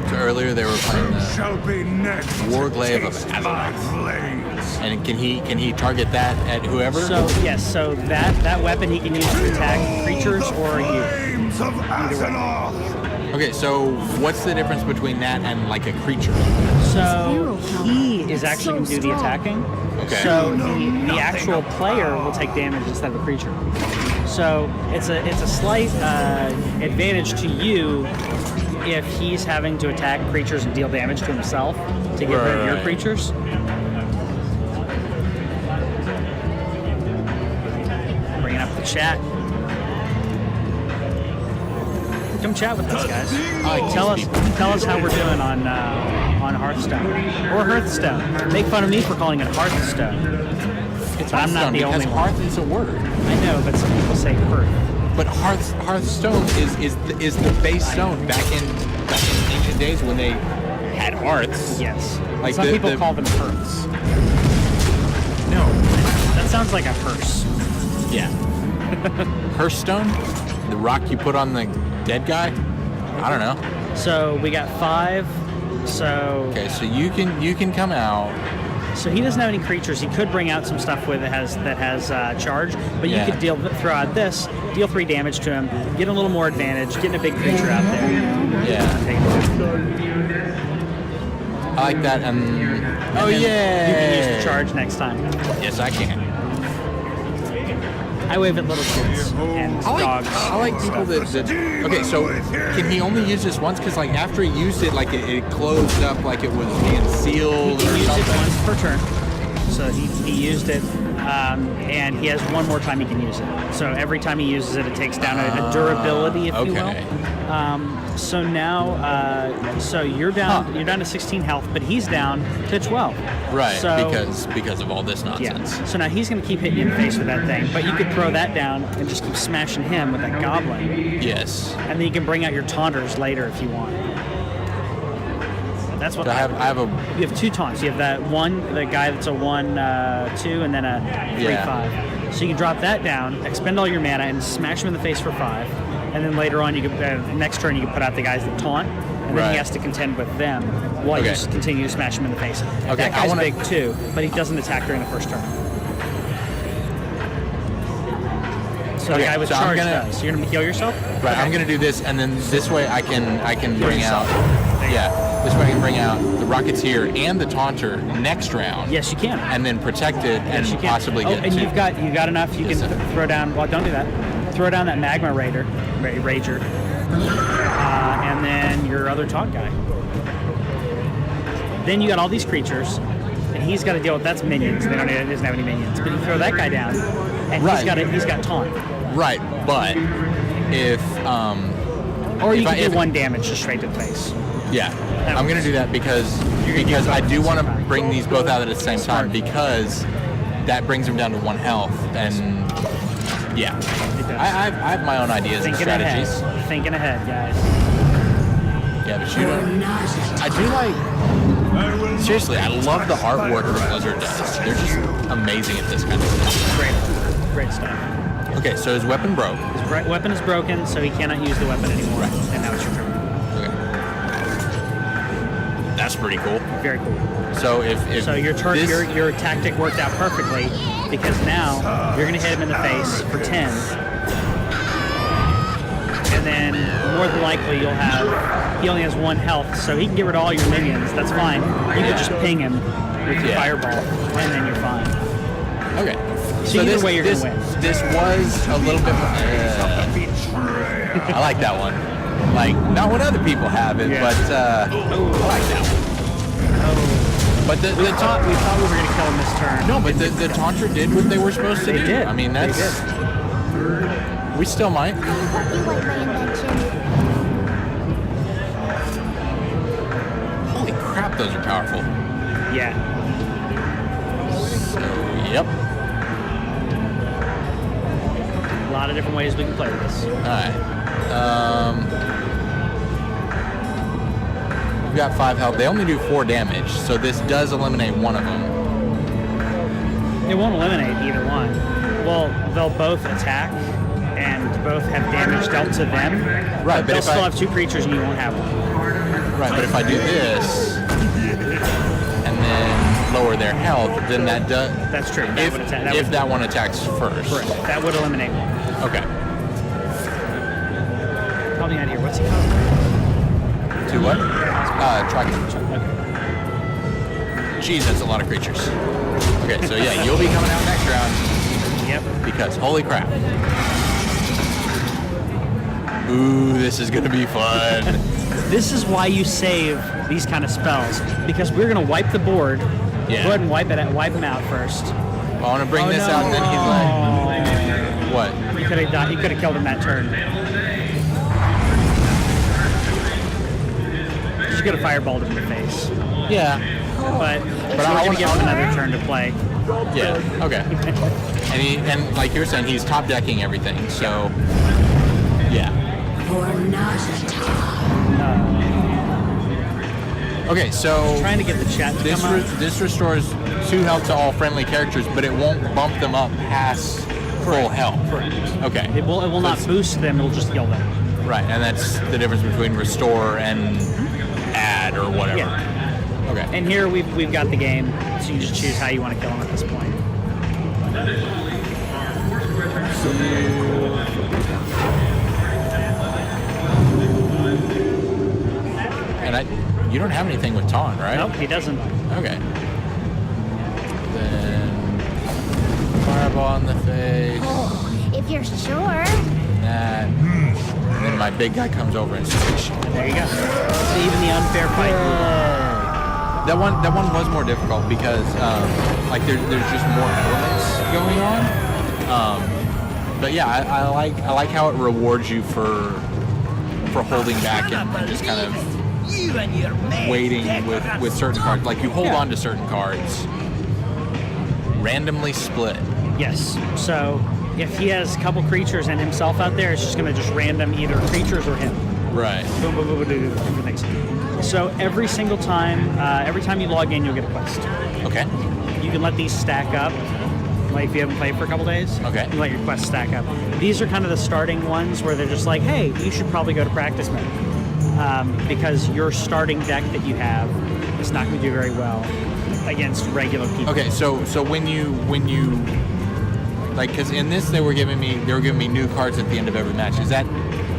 So earlier they were playing the Shall be next. Warglaive of Flames. and can he target that at whoever? So yes, so that weapon he can use to attack creatures or you. Flames of Azeroth. Okay, so what's the difference between that and like a creature? So he is actually going to do the attacking. Okay. So the actual player will take damage instead of a creature. So it's a slight advantage to you if he's having to attack creatures and deal damage to himself to get rid of your creatures. Bringing up the chat. Come chat with us, guys. Tell us how we're doing on Hearthstone or Hearthstone. Make fun of me for calling it Hearthstone. It's I'm not the only one. Hearth is a word. I know, but some people say Hearth. But Hearthstone is the base stone back in ancient days when they had hearths. Yes. Like Some people call them Hearths. No. That sounds like a hearse. Yeah. Hearthstone? The rock you put on the dead guy? I don't know. So we got 5. So Okay, so you can come out. so he doesn't have any creatures. He could bring out some stuff with that has charge, but you Yeah. could throw out this, deal 3 damage to him, get a little more advantage, getting a big creature out there. Yeah. Take it. I like that. Oh And then yeah. You can use the charge next time. Yes, I can. I wave at little kids and dogs. I like people that. Okay, so can he only use this once? Because like after he used it, like it closed up, like it was being He sealed can or use something. it once per turn. So he used it, and he has one more time he can use it. So every time he uses it, it takes down a durability, if you will. Okay. So now, so you're down. You're down to 16 health, but he's down to 12. Right. So, because of all this nonsense. yeah. So now he's going to keep hitting you in the face with that thing, but you could throw that down and just keep smashing him with that goblin, Yes. and then you can bring out your taunters later if you want. That's what So I have a. You have 2 taunts. You have that one, the guy that's a 1/2, and then a 3/5. So you can drop that down, expend all your mana, and smash him in the face for 5. And then later on, you can next turn you can put out the guys that taunt, and then Right. he has to contend with them while you Okay. just continue to smash him in the face. Okay, That I guy's wanna- big too, but he doesn't attack during the first turn. So the Okay, guy with so I'm charge gonna- does. You're gonna heal yourself. Right. Okay. I'm gonna do this, and then this way I can bring out. yourself. There you Yeah. This way I can bring out the Rocketeer and the Taunter next round. Yes, you can. And then protect it and Yes, you can. possibly oh, get. and two. you got enough. You Yes, can sir. throw down. Well, don't do that. Throw down that Magma Rager, and then your other taunt guy. Then you got all these creatures, and he's got to deal with that's minions. He doesn't have any minions, but you throw that guy down, and Right. he's got taunt. Right, but if Or you If I- can do if- 1 damage just straight to the face. yeah, I'm gonna do that because I do want to bring these both out at the same time because that brings them down to 1 health and yeah, It does. I have my own ideas and Thinking strategies. ahead. Thinking ahead, guys. Yeah, but you don't. I do like. Seriously, I love the artwork that Blizzard does. They're just amazing at this kind of stuff. Great stuff. Okay, so his weapon broke. His weapon is broken, so he cannot use the weapon anymore. Right. And now it's your turn. Okay. That's pretty cool. Very cool. So if So your turn, this, your tactic worked out perfectly because now you're going to hit him in the face for 10, and then more than likely he only has 1 health, so he can get rid of all your minions. That's fine. You could just ping him with your Yeah. fireball, and then you're fine. okay, So either way, you're going to win. This was a little bit. I like that one. Like, not what other people have it, but I like that one. But the taunt, we thought we were going to kill him this turn. no, but the Tauntra did what they were supposed to do. Did. I mean, that's. We still might. You like my invention? Holy crap, those are powerful. Yeah. So, yep. A lot of different ways we can play this. Alright. We've got 5 health. They only do 4 damage, so this does eliminate one of them. It won't eliminate either one. Well, they'll both attack and both have damage dealt to them. Right, but they'll if still I- have 2 creatures and you won't have one. Right, but if I do this and then lower their health, then that does. That's true. That If, would attack. if that one attacks first. Correct. That would eliminate one. Okay. Probably not here. What's he called? To what? TWIOCH. Okay. Jeez, that's a lot of creatures. Okay, so yeah, you'll be coming out next round Yep. because holy crap. Ooh, this is gonna be fun. This is why you save these kind of spells, because we're gonna wipe the board. Yeah. Go ahead and wipe him out first. I want to bring this out, and then he's like, what? You could have died. You could have killed him that turn. Just could have fireballed him in the face. Yeah. But I we're wanna- gonna give him another turn to play. Yeah. Okay. And like you were saying, he's top decking everything. So, yeah. Okay, so Trying to get the chat to this come up. this restores 2 health to all friendly characters, but it won't bump them up past full health. Correct. Okay. It will not boost them. It'll just heal them. Right, and that's the difference between restore and add or whatever. Yeah. Okay. And here we've got the game, so you just choose how you want to kill him at this point. And you don't have anything with taunt, right? Nope, he doesn't. Okay. Then fireball in the face. Oh, if you're sure. That. And then my big guy comes over and squishes. And there you go. So even the unfair fight. That one was more difficult because like there's just more elements going on. But yeah, I like how it rewards you for holding back and just kind of waiting with certain cards. Like you hold on to certain cards. Randomly split. Yes. So if he has a couple creatures and himself out there, it's just going to just random either creatures or him. Right. Boom, boom, boom, boom, boom, different things. So every single time, every time you log in, you'll get a quest. Okay. You can let these stack up. Like if you haven't played for a couple days, Okay. you let your quests stack up. These are kind of the starting ones where they're just like, hey, you should probably go to practice mode. Because your starting deck that you have is not going to do very well against regular people. Okay, so when you like, because in this they were giving me new cards at the end of every match. Is that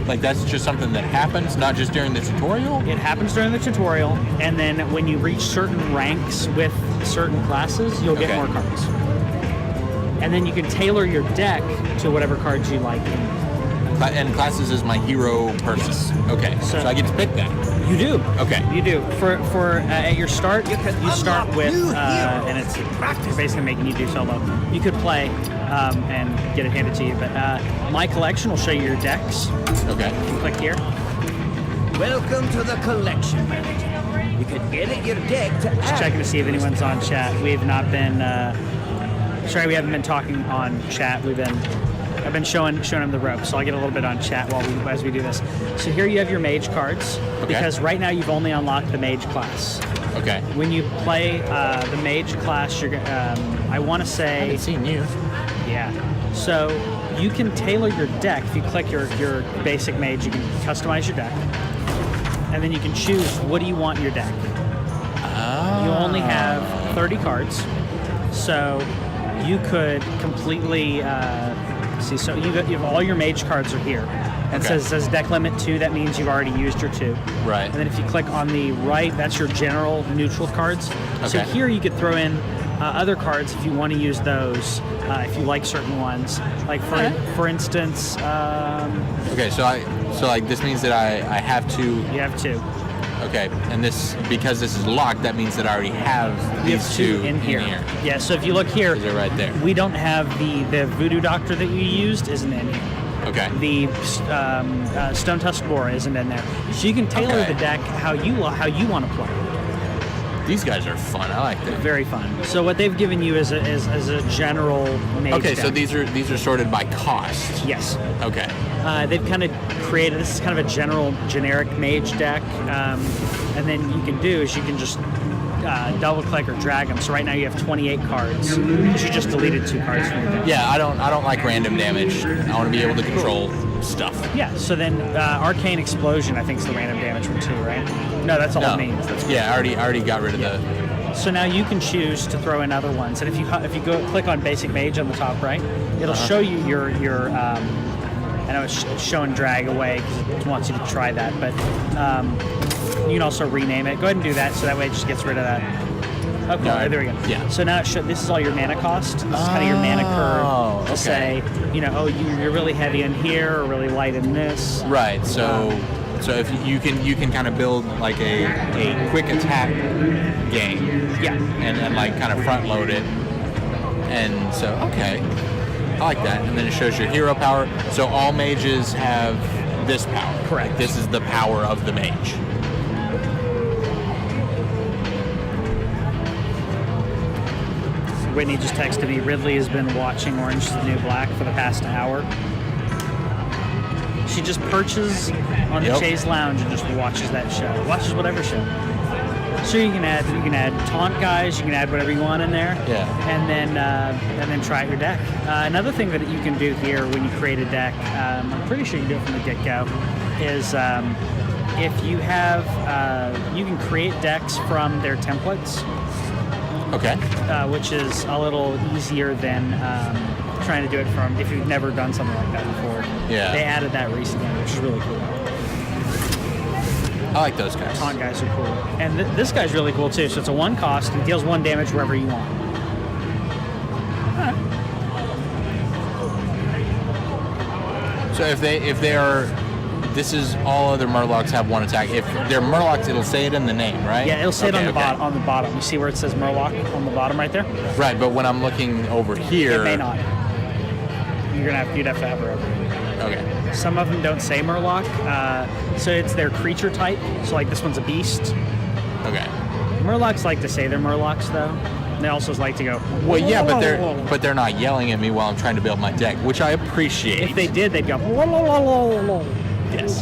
like that's just something that happens, not just during the tutorial? It happens during the tutorial, and then when you reach certain ranks with certain classes, you'll get Okay. more cards. And then you can tailor your deck to whatever cards you like. And classes is my hero person. Yes. Okay, so I get to pick that. You do. Okay. You do. For at your start, you start with, and it's basically making you do solo. You could play and get it handed to you, but my collection will show you your decks. Okay. You can click here. Welcome to the collection manager. You can edit your deck to Just checking to see if anyone's on chat. We've not been. Sorry, we haven't been talking on chat. I've been showing them the ropes, so I'll get a little bit on chat as we do this. So here you have your mage cards, because right now you've only unlocked the mage class. Okay. When you play the mage class, you're I want to say. I haven't seen you. Yeah. So you can tailor your deck. If you click your basic mage, you can customize your deck, and then you can choose what do you want in your deck. Oh. You only have 30 cards, so you could completely see. So you have all your mage cards are here, and Okay. says deck limit 2. That means you've already used your 2. Right. And then if you click on the right, that's your general neutral cards. So Okay. here you could throw in other cards if you want to use those, if you like certain ones. Like for instance, Okay, so like this means that I have to. you have two. Okay, and because this is locked, that means that I already have You these have two in here. Yeah. So if you look here, They're right there. we don't have the Voodoo Doctor that you used isn't in here. Okay. The Stone Tusk Boar isn't in there. So you can tailor Okay. the deck how you want to play. These guys are fun. I like them. Very fun. So what they've given you is a general mage Okay, deck. so these are sorted by cost. Yes. Okay. They've kind of created, this is kind of a generic mage deck. And then you can do is you can just double click or drag them. So right now you have 28 cards. Because you just deleted 2 cards from your deck. Yeah, I don't like random damage. I want to be able to control stuff. Yeah, so then Arcane Explosion I think is the random damage one too, right? No, that's all it means. Yeah, I already got rid of the. So now you can choose to throw in other ones, and if you go click on Basic Mage on the top right, it'll show you your. I know it's showing drag away because it wants you to try that, but you can also rename it. Go ahead and do that, so that way it just gets rid of that. Okay, No, there we go. yeah. So now this is all your mana cost. This is kind of your mana curve to okay. say, you're really heavy in here or really light in this. Right. So if you can kind of build like a quick attack game. Yeah. And like kind of front load it. And so okay. I like that. And then it shows your hero power. So all mages have this power. Correct. Like, this is the power of the mage. Whitney just texted me, Ridley has been watching Orange is the New Black for the past hour. She just perches on the Chase Lounge and just watches that show. Watches whatever show. So you can add taunt guys, you can add whatever you want in there. Yeah. And then try out your deck. Another thing that you can do here when you create a deck, I'm pretty sure you can do it from the get-go, is if you have, you can create decks from their templates. Okay. Which is a little easier than trying to do it from if you've never done something like that before. Yeah. They added that recently, which is really cool. I like those guys. Taunt guys are cool. And this guy's really cool too. So it's a 1 cost and deals 1 damage wherever you want. So if they are, this is all other Murlocs have 1 attack. If they're Murlocs, it'll say it in the name, right? Yeah, it'll say it on the bottom. On the bottom, you see where it says Murloc on the bottom right there? Right, but when I'm looking over here, It may not. You'd have to have her over. Okay. Some of them don't say Murloc, so it's their creature type. So like this one's a beast. Okay. Murlocs like to say they're Murlocs though. They also like to go. Well, yeah, but they're not yelling at me while I'm trying to build my deck, which I appreciate. If they did, they'd go. Yes.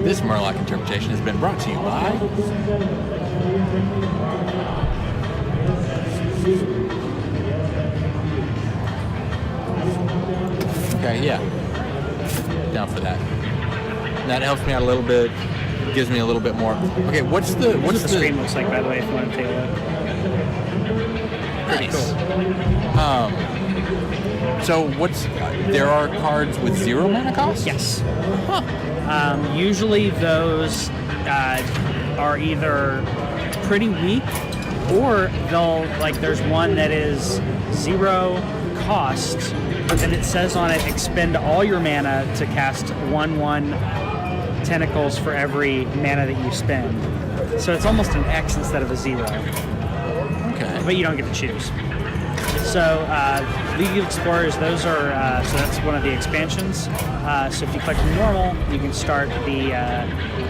This Murloc interpretation has been brought to you by. Okay, yeah. Down for that. That helps me out a little bit. Gives me a little bit more. Okay, what's the screen looks like, by the way, if you want to take a look. Pretty cool. So there are cards with 0 mana cost? Yes. Usually those are either pretty weak, or there's one that is 0 cost, but then it says on it, expend all your mana to cast 1/1 tentacles for every mana that you spend. So it's almost an X instead of a 0. Okay. But you don't get to choose. So League of Explorers, those are, so that's one of the expansions. So if you click normal, you can start the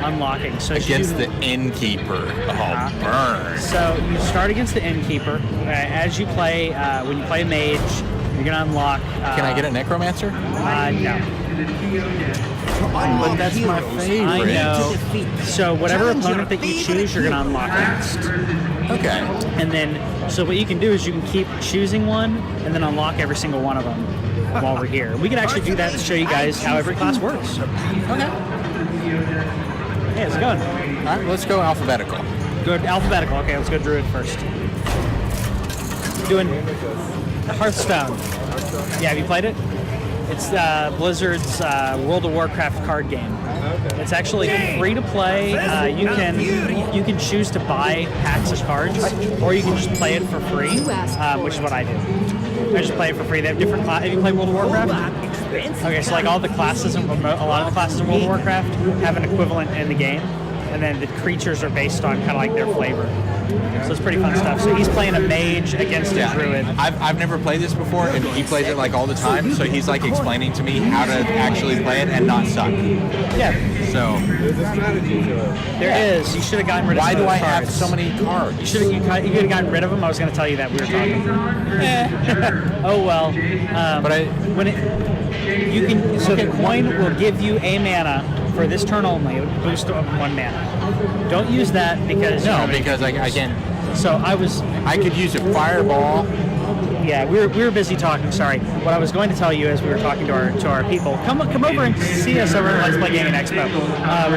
unlocking. So against the Innkeeper. Oh, burn. So you start against the Innkeeper. As you play, when you play Mage, you're going to unlock... Can I get a Necromancer? No. But that's my favorite. I know. So whatever opponent that you choose, you're going to unlock next. Okay. And then, so what you can do is you can keep choosing one and then unlock every single one of them while we're here. We can actually do that to show you guys how every class works. Okay. Hey, how's it going? All right, let's go alphabetical. Good, alphabetical. Okay, let's go Druid first. Doing Hearthstone. Yeah, have you played it? It's Blizzard's World of Warcraft card game. It's actually free to play. You can choose to buy packs of cards, or you can just play it for free, which is what I do. I just play it for free. They have different classes. Have you played World of Warcraft? Okay, so like all the classes, a lot of the classes in World of Warcraft have an equivalent in the game, and then the creatures are based on kind of like their flavor. So it's pretty fun stuff. So he's playing a mage against a druid. I've never played this before, and he plays it like all the time. So he's like explaining to me how to actually play it and not suck. Yeah. So there is. You should have gotten rid of. Why some do of I the have cards. so many cards? You could have gotten rid of them. I was going to tell you that we were talking. Oh well. But so the coin will give you a mana for this turn only. It would boost up 1 mana. Don't use that because because I can't. So I could use a fireball. Yeah, we were busy talking. Sorry. What I was going to tell you as we were talking to our people, come over and see us over at Let's Play Gaming Expo.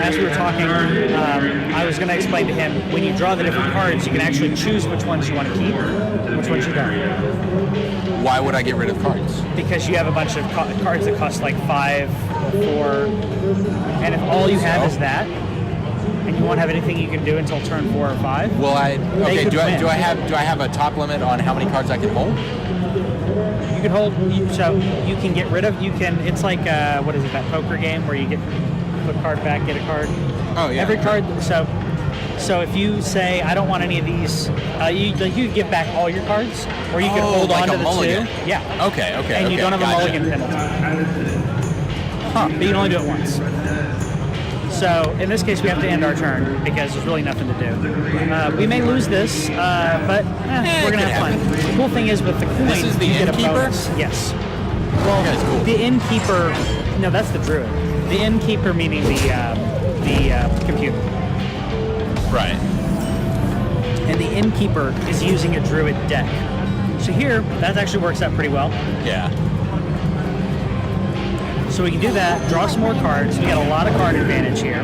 As we were talking, I was going to explain to him when you draw the different cards, you can actually choose which ones you want to keep, which ones you don't. Why would I get rid of cards? Because you have a bunch of cards that cost like 5 or 4, and if all you have is that, and you won't have anything you can do until turn 4 or 5. Well, do I have a top limit on how many cards I can hold? You can hold, so you can get rid of. It's like what is it? That poker game where you put a card back, get a card. Oh yeah. Every card. So if you say I don't want any of these, you can give back all your cards, or you can hold like on to the mulligan. 2. Yeah. Okay. And you don't have a mulligan penalty. But you can only do it once. So in this case, we have to end our turn because there's really nothing to do. We may lose this, but we're gonna have fun. The cool thing is with the coin, this is the you get a innkeeper? bonus. Yes. Well, That's cool. the innkeeper. No, that's the druid. The innkeeper meaning the computer. Right. And the innkeeper is using a druid deck. So here, that actually works out pretty well. Yeah. So we can do that, draw some more cards. We got a lot of card advantage here.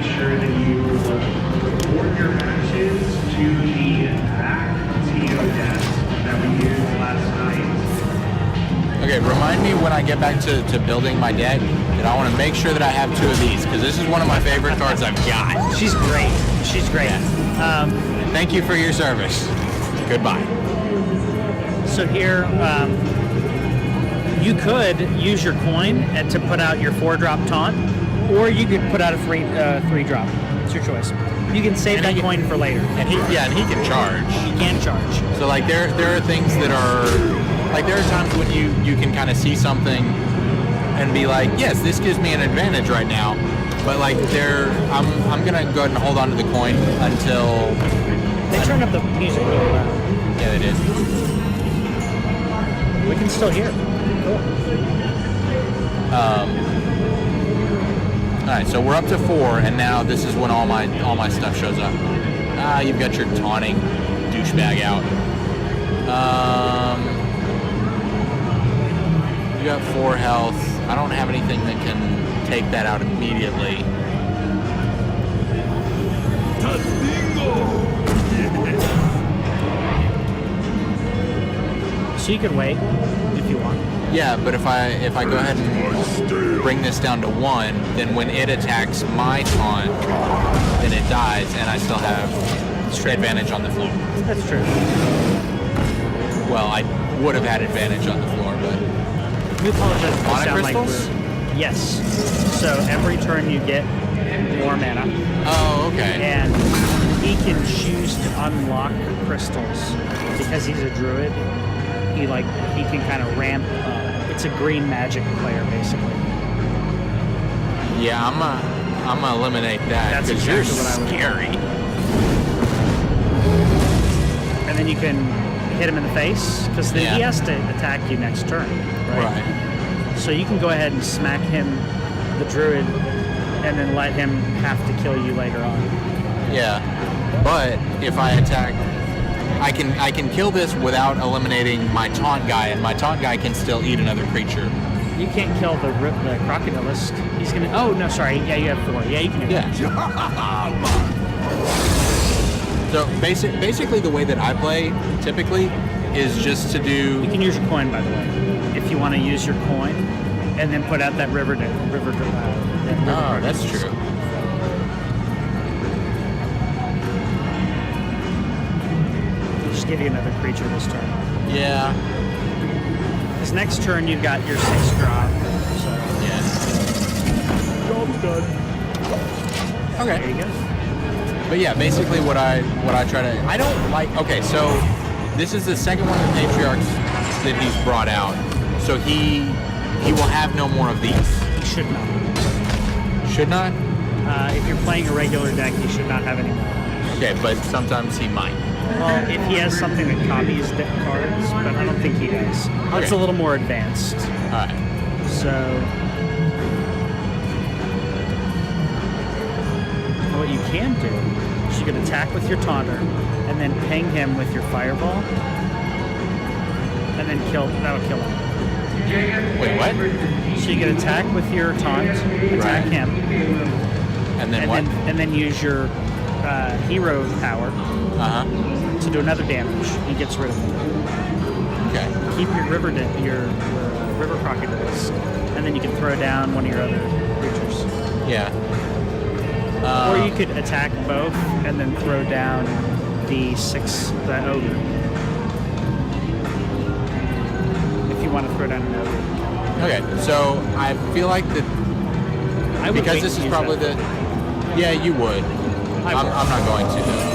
Okay, remind me when I get back to building my deck that I want to make sure that I have 2 of these, because this is one of my favorite cards I've got. She's great. She's great. Yeah. Thank you for your service. Goodbye. So here, you could use your coin to put out your 4-drop taunt, or you could put out a free 3-drop. It's your choice. You can save that coin for later. And he can charge. He can charge. So like there are things that are like there are times when you can kind of see something and be like, yes, this gives me an advantage right now. But like I'm gonna go ahead and hold on to the coin until they turn up the music really loud. Yeah, they did. We can still hear. Cool. All right, so we're up to 4, and now this is when all my stuff shows up. You've got your taunting douchebag out. You got 4 health. I don't have anything that can take that out immediately. So you can wait if you want. Yeah, but if I go ahead and bring this down to 1, then when it attacks my taunt, then it dies, and I still have advantage on the floor. That's true. Well, I would have had advantage on the floor, but We apologize. Mana crystals? Yes. So every turn you get more mana. Oh, okay. And he can choose to unlock crystals because he's a druid. He can kind of ramp up. It's a green magic player, basically. Yeah, I'm gonna eliminate that. That's because exactly you're what I would scary. And then you can hit him in the face because then he has to attack you next turn. Right. So you can go ahead and smack him, the druid, and then let him have to kill you later on. Yeah, but if I attack, I can kill this without eliminating my taunt guy, and my taunt guy can still eat another creature. You can't kill the crocodilist. He's gonna. Oh no, sorry. Yeah, you have 4. Yeah, you can do that. So basically, the way that I play typically is just to do. You can use your coin, by the way, if you want to use your coin, and then put out that river. Oh, that's true. just give you another creature this turn. Yeah. This next turn, you've got your 6 drop. So Yeah. job's done. Okay. There you go. But yeah, basically what I try to, I don't like, okay, so this is the second one of the Patriarchs that he's brought out. So he will have no more of these. You should not. Should not? If you're playing a regular deck, you should not have any more. Okay, but sometimes he might. Well, if he has something that copies deck cards, but I don't think he does. It's a little more advanced. Alright. So what you can do is you can attack with your taunter and then ping him with your fireball and then that'll kill him. Wait, what? So you can attack with your taunt, attack Right. him, And then what? and then use your hero power Uh-huh. to do another damage. He gets rid of him. Okay. Keep your river crocodiles, and then you can throw down one of your other creatures. Yeah. Or you could attack both and then throw down the ogre. If you want to throw down an ogre. Okay, so I feel like that I would because wait this to is use probably that. yeah, you would. I'm not going to though.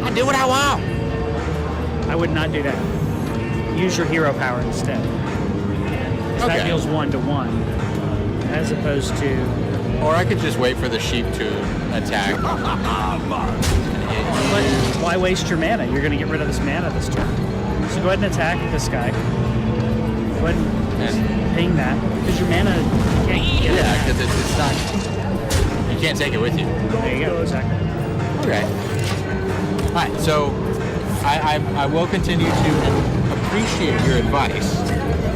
I do what I want. I would not do that. Use your hero power instead. 'Cause Okay. that deals 1-1, as opposed to. Or I could just wait for the sheep to attack. But why waste your mana? You're going to get rid of this mana this turn. So go ahead and attack this guy. Go ahead and ping that because your mana you can't get it Yeah, back. because it's not. You can't take it with you. There you go. Exactly. Okay. All right. So I will continue to appreciate your advice,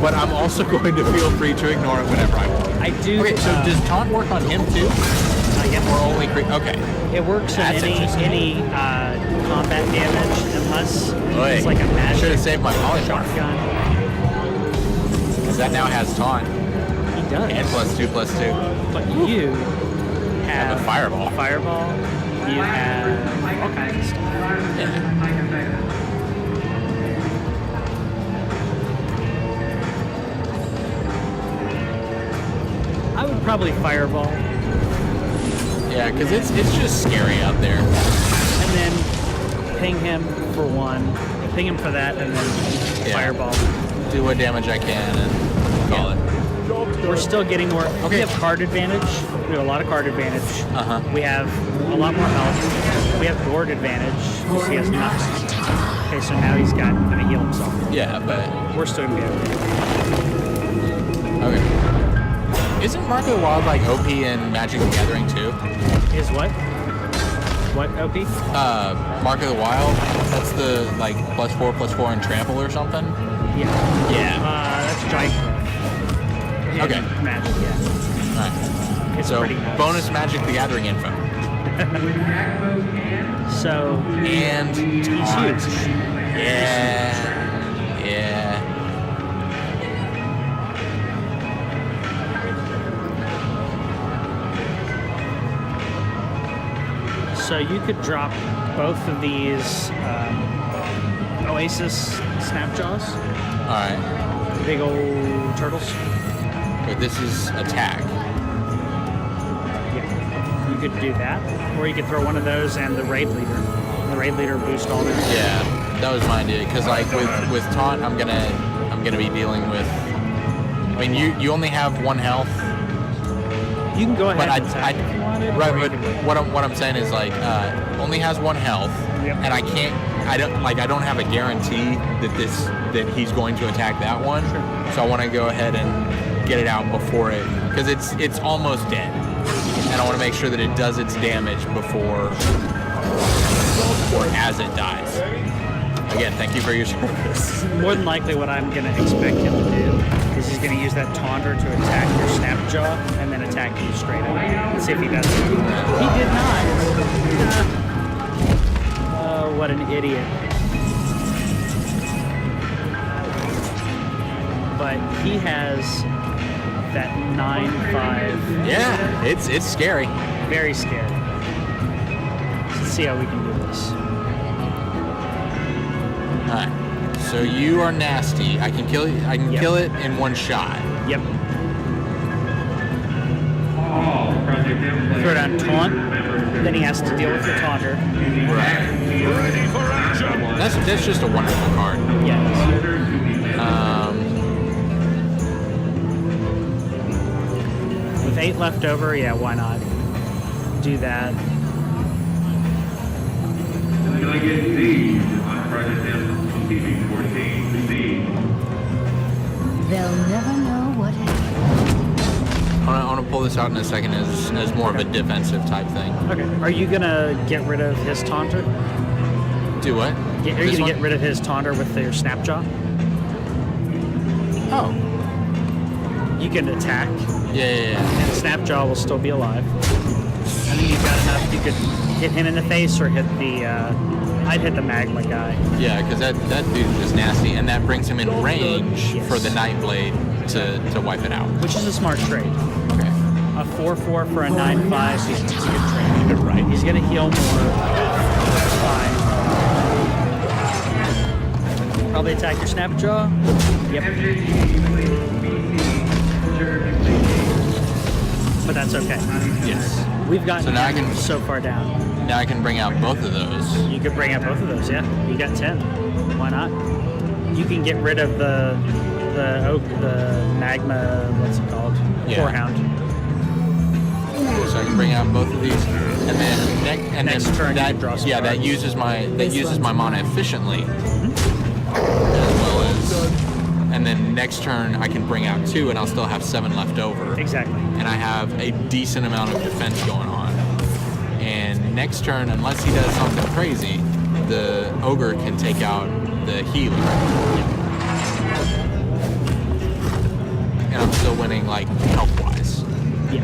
but I'm also going to feel free to ignore it whenever I want. I do. Okay. So does taunt work on him too, or only? Okay. It works on That's interesting. any combat damage unless it's like a I magic should have saved my polymorph shotgun. because that now has taunt He does. and +2/+2. But you have the fireball. Fireball. You have all kinds of stuff. Yeah. I would probably fireball Yeah, because it's just scary out there. and then ping him for one, ping him for that, and then fireball. Do what damage I can and call it. We're still getting more. Okay. We have card advantage. We have a lot of card advantage. Uh-huh. We have a lot more health. We have board advantage because he has nothing. Okay, so now he's gonna heal himself. Yeah, but We're still gonna be okay. okay. Isn't Mark of the Wild like OP in Magic the Gathering too? Is what? What OP? Mark of the Wild. That's the like +4/+4 in Trample or something. Yeah. Yeah. That's giant growth. Okay. Magic, yeah. All right. It's So pretty nice. bonus Magic the Gathering info. So And he's taunt. huge. Yeah. Yeah. So you could drop both of these Oasis Snapjaws, All right. big old turtles. But this is attack. Yeah, you could do that, or you could throw one of those and the raid leader. The raid leader boost all their. Yeah, that was my idea. Because like with taunt, I'm gonna be dealing with. I mean, you only have 1 health. You can go ahead But and attack if you wanted. right, or you but could- what I'm saying is like only has 1 health, Yep. and I don't have a guarantee that he's going to attack that one. Sure. So I want to go ahead and get it out before it, because it's almost dead, and I want to make sure that it does its damage before or as it dies. Again, thank you for your service. More than likely, what I'm going to expect him to do is he's going to use that taunter to attack your Snapjaw and then attack you straight up. Let's see if he does it. He did not. Oh, what an idiot. But he has that 9/5. Yeah, it's scary. Very scary. Let's see how we can do this. Alright. So you are nasty. I can kill kill it in one shot. Yep. Throw down taunt. Then he has to deal with your taunter. Right. Ready for action. That's just a wonderful card. Yeah. With 8 left over, yeah, why not? Do that. Can I get these on Project M TV-14 Siege? They'll never know what happened. I want to pull this out in a second as more of a defensive type thing. Okay. Are you gonna get rid of his taunter? Do what? Are you This gonna one? get rid of his taunter with your snapjaw? Oh. You can attack, Yeah. and Snapjaw will still be alive. I think you've got enough. You could hit him in the face or hit the. I'd hit the magma guy. Yeah, because that dude is nasty, and that brings him in range Yes. for the Nightblade to wipe it out. Which is a smart trade. Okay. A 4/4 for a 9/5. So it's a good trade. Right. He's gonna heal more. That's fine. Probably attack your Snapjaw. Yep. But that's okay. Yes. We've gotten So now I can- so far down. Now I can bring out both of those. You could bring out both of those, yeah. You got 10. Why not? You can get rid of the magma, what's it called? Yeah. Corehound. So I can bring out both of these, and then Next turn, you can draw some yeah, that cards. uses my mana efficiently, as well as, and then next turn I can bring out 2, and I'll still have 7 left over. Exactly. And I have a decent amount of defense going on. And next turn, unless he does something crazy, the ogre can take out the healer. And I'm still winning, like, health-wise. Yeah.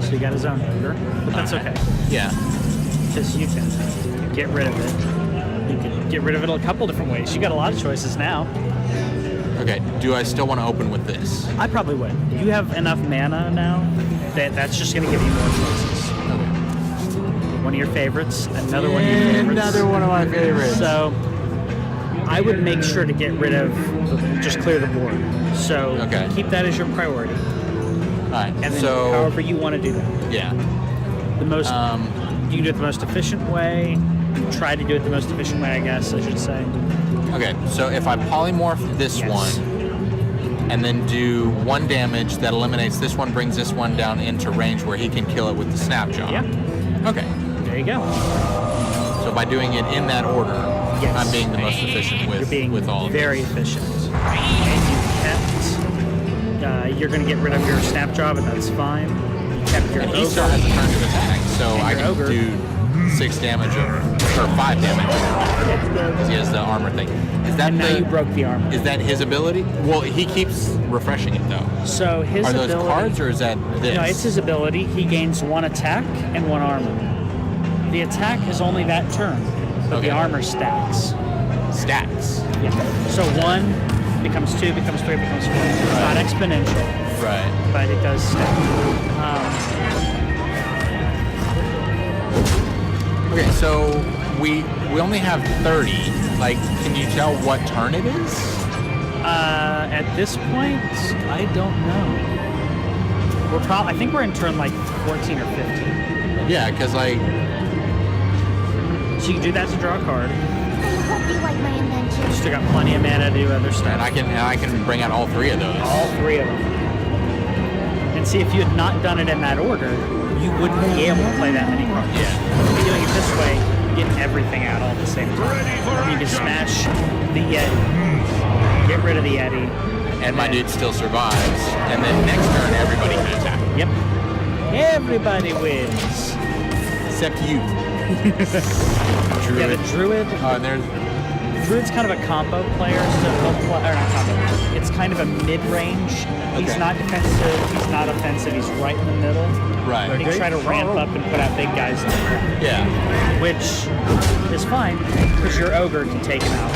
So you got his own ogre, but that's okay. Yeah. Because you can get rid of it. You can get rid of it a couple different ways. You got a lot of choices now. Okay, do I still want to open with this? I probably would. You have enough mana now that that's just going to give you more choices. One of your favorites, another one of your favorites. Another one of my favorites. So I would make sure to get rid of, just clear the board. So Okay. keep that as your priority. Alright, And then so... however you want to do that. Yeah. The most, you can do it the most efficient way. Try to do it the most efficient way, I guess I should say. Okay, so if I polymorph this Yes. one, and then do 1 damage, that eliminates this one, brings this one down into range where he can kill it with the Snapjaw. Yeah. Okay. There you go. So by doing it in that order, Yes. I'm being the most efficient You're being with all of very this. efficient. And you kept, you're going to get rid of your Snapjaw, but that's fine. You kept your And ogre. he still has a turn to attack, so And I your can ogre. do 6 damage or 5 damage because he has the armor thing. Is that And now you broke the armor. Is that his ability? Well, he keeps refreshing it though. So his Are those ability, cards or is that this? No, it's his ability. He gains 1 attack and 1 armor. The attack is only that turn, but Okay. the armor stacks. Stacks. Yeah. So 1 becomes 2, becomes 3, becomes 4. It's not exponential, Right. but it does stack. Okay, so we only have 30. Like, can you tell what turn it is? At this point, I don't know. I think we're in turn like 14 or 15. Yeah, because like, So you can do that to draw a card. I hope you like my invention. You still got plenty of mana to do other stuff. and I can bring out all 3 of those. All 3 of them. And see, if you had not done it in that order, you wouldn't be able to play that many cards. Yeah. If you're doing it this way, you get everything out all at the same time. You can smash the Yeti, get rid of the Yeti. And my dude still survives. And then next turn, everybody can attack. Yep. Everybody wins. Except you. Yeah, the Druid. Oh, and there's... Druid's kind of a combo player, so or not combo. It's kind of a mid-range. He's Okay. not defensive. He's not offensive. He's right in the middle. Right. He can try to ramp up and put out big guys later, Yeah. which is fine because your ogre can take him out.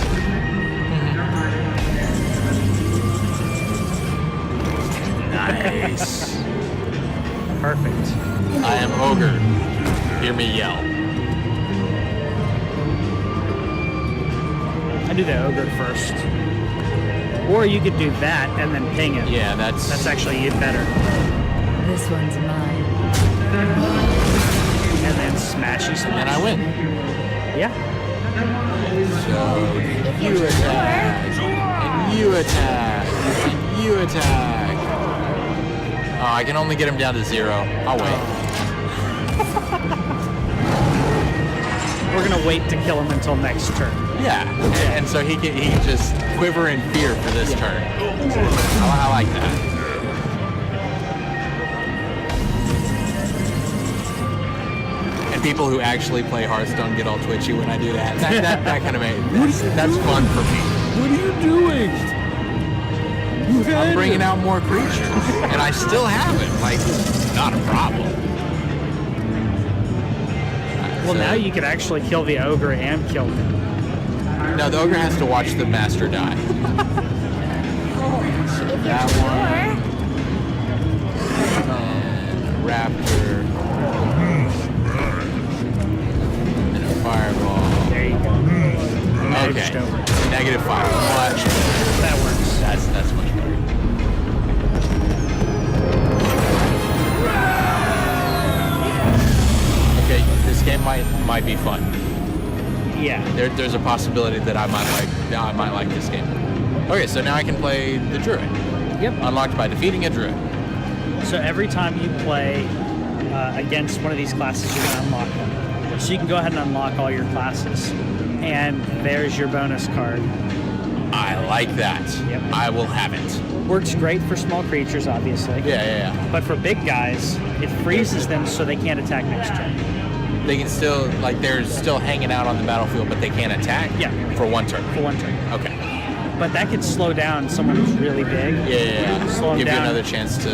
Nice. Perfect. I am ogre. Hear me yell. I do the ogre first. Or you could do that and then ping it. Yeah, that's actually even better. This one's mine. And then smashy smash. and I win. Yeah. So you attack, and you attack, and you attack. Oh, I can only get him down to 0. I'll wait. We're gonna wait to kill him until next turn. Yeah, and so he can just quiver in fear for this turn. I like that. And people who actually play Hearthstone get all twitchy when I do that. That kind of that's fun for me. What are you doing? I'm bringing out more creatures, and I still have it. Like, not a problem. Well, now you could actually kill the ogre and kill him. No, the ogre has to watch the master die. So that one. And a raptor. And a fireball. There you go. Okay. -5. Much better. That works. That's much better. Okay, this game might be fun. Yeah. There's a possibility that I might like this game. Okay, so now I can play the druid. Yep. Unlocked by defeating a druid. So every time you play against one of these classes, you're going to unlock them. So you can go ahead and unlock all your classes. And there's your bonus card. I like that. Yep. I will have it. Works great for small creatures, obviously. Yeah. But for big guys, it freezes them so they can't attack next turn. They can still, like, they're still hanging out on the battlefield, but they can't attack? Yeah. For one turn? For one turn. Okay. But that could slow down someone who's really big. Yeah. Slow them Give down. you another chance to...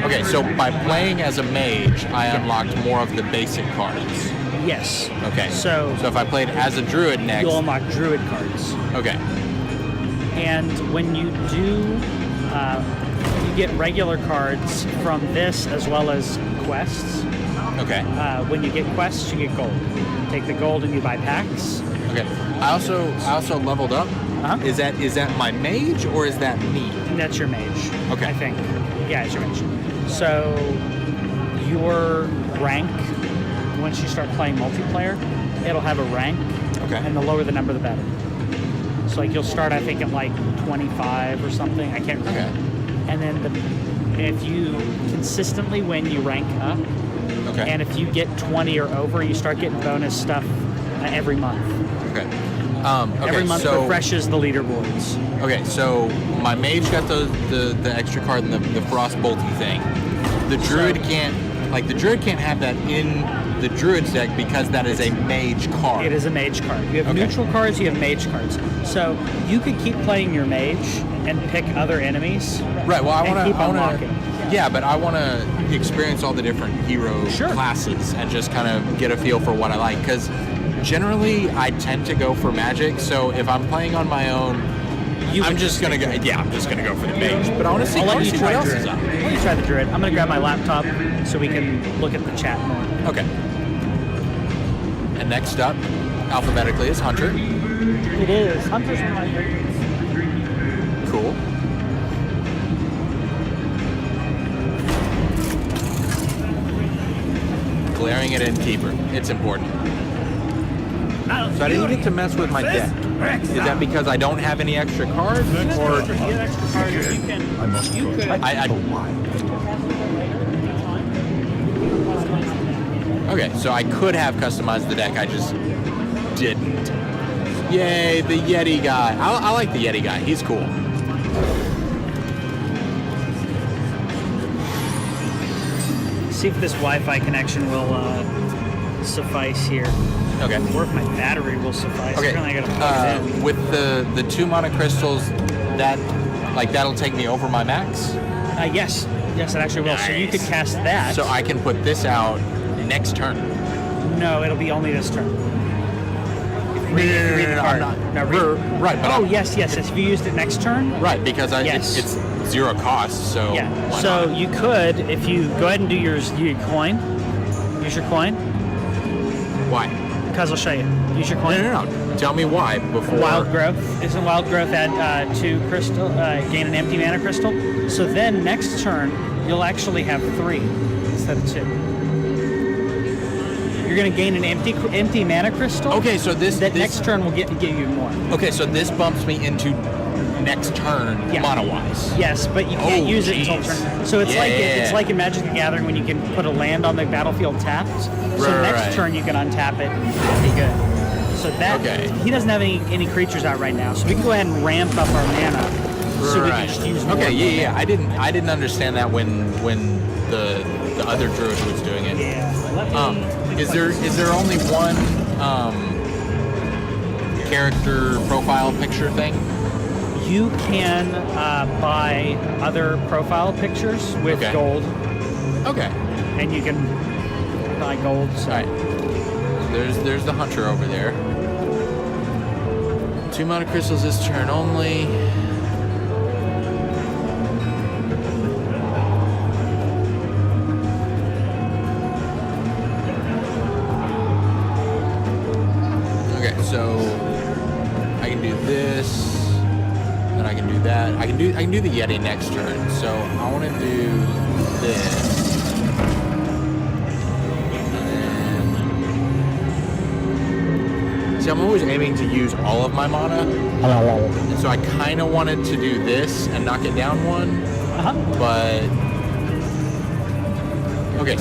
Okay, so by playing as a mage, I unlocked more of the basic cards. Yes. Okay. So if I played as a druid next... you'll unlock druid cards. Okay. And when you do, you get regular cards from this as well as quests. Okay. When you get quests, you get gold. Take the gold and you buy packs. Okay. I also leveled up. Uh-huh. Is that my mage or is that me? I think that's your mage. Okay. I think. Yeah, it's your mage. So your rank, once you start playing multiplayer, it'll have a rank. Okay. And the lower the number, the better. So like you'll start, I think, at like 25 or something. I can't remember. Okay. And then if you consistently win, you rank up. Okay. And if you get 20 or over, you start getting bonus stuff every month. Okay. Every month refreshes the leaderboards. Okay, so my mage got the extra card and the frost bolty thing. The druid can't have that in the druid's deck because that is a mage card. It is a mage card. You have neutral cards, you have mage cards. So you could keep playing your mage and pick other enemies. Right. Well, I want keep unlocking. Yeah, but I want to experience all the different hero classes and just kind of get a feel for what I like. Because generally, I tend to go for magic. So if I'm playing on my own, I'm just gonna go. Yeah, I'm just gonna go for the mage. But I want to see, I'll let you what try else druid. is up. I'll let you try the druid. I'm gonna grab my laptop so we can look at the chat more. Okay. And next up, alphabetically, is Hunter. It is. Hunter's one of my favorites. Cool. Glaring at Innkeeper. It's important. So I didn't get to mess with my deck. Is that because I don't have any extra cards, or Get extra cards. You can. I must You go could. back I- to the wild. Okay, so I could have customized the deck, I just didn't. Yay, the Yeti guy. I like the Yeti guy. He's cool. See if this Wi-Fi connection will suffice here, Okay. or if my battery will suffice. Okay. Apparently I gotta plug it in. With the 2 mana crystals, that'll take me over my max. Yes, it actually will. So you could Nice. cast that. So I can put this out next turn. No, it'll be only this turn. read the card. No, Right, but oh, yes. If you used it next turn. Right, because Yes. it's 0 cost, so Yeah. why So not? you could, if you go ahead and do your coin. Use your coin. Why? Because I'll show you. Use your coin. No. Tell me why before. Wild growth. Isn't wild growth add 2 crystal? Gain an empty mana crystal. So then next turn you'll actually have 3 instead of 2. You're gonna gain an empty mana crystal. Okay, so this next turn will give you more. Okay, so this bumps me into next turn mana wise. Yes, but you can't use it until jeez. turn. So it's it's like in Magic the Gathering when you can put a land on the battlefield tapped. So next turn you can untap it and be good. So that he doesn't have any creatures out right now, so we can go ahead and ramp up our mana so we can just use more. Okay, yeah. I didn't understand that when the other druid was doing it. Yeah. Is there only one character profile picture thing? You can buy other profile pictures with gold. Okay. And you can buy gold. So. All right. There's the hunter over there. 2 mana crystals this turn only. Okay, so I can do this. Then I can do that. I can do the Yeti next turn. So I want to do this. See, I'm always aiming to use all of my mana, and so I kind of wanted to do this and knock it down 1, but okay.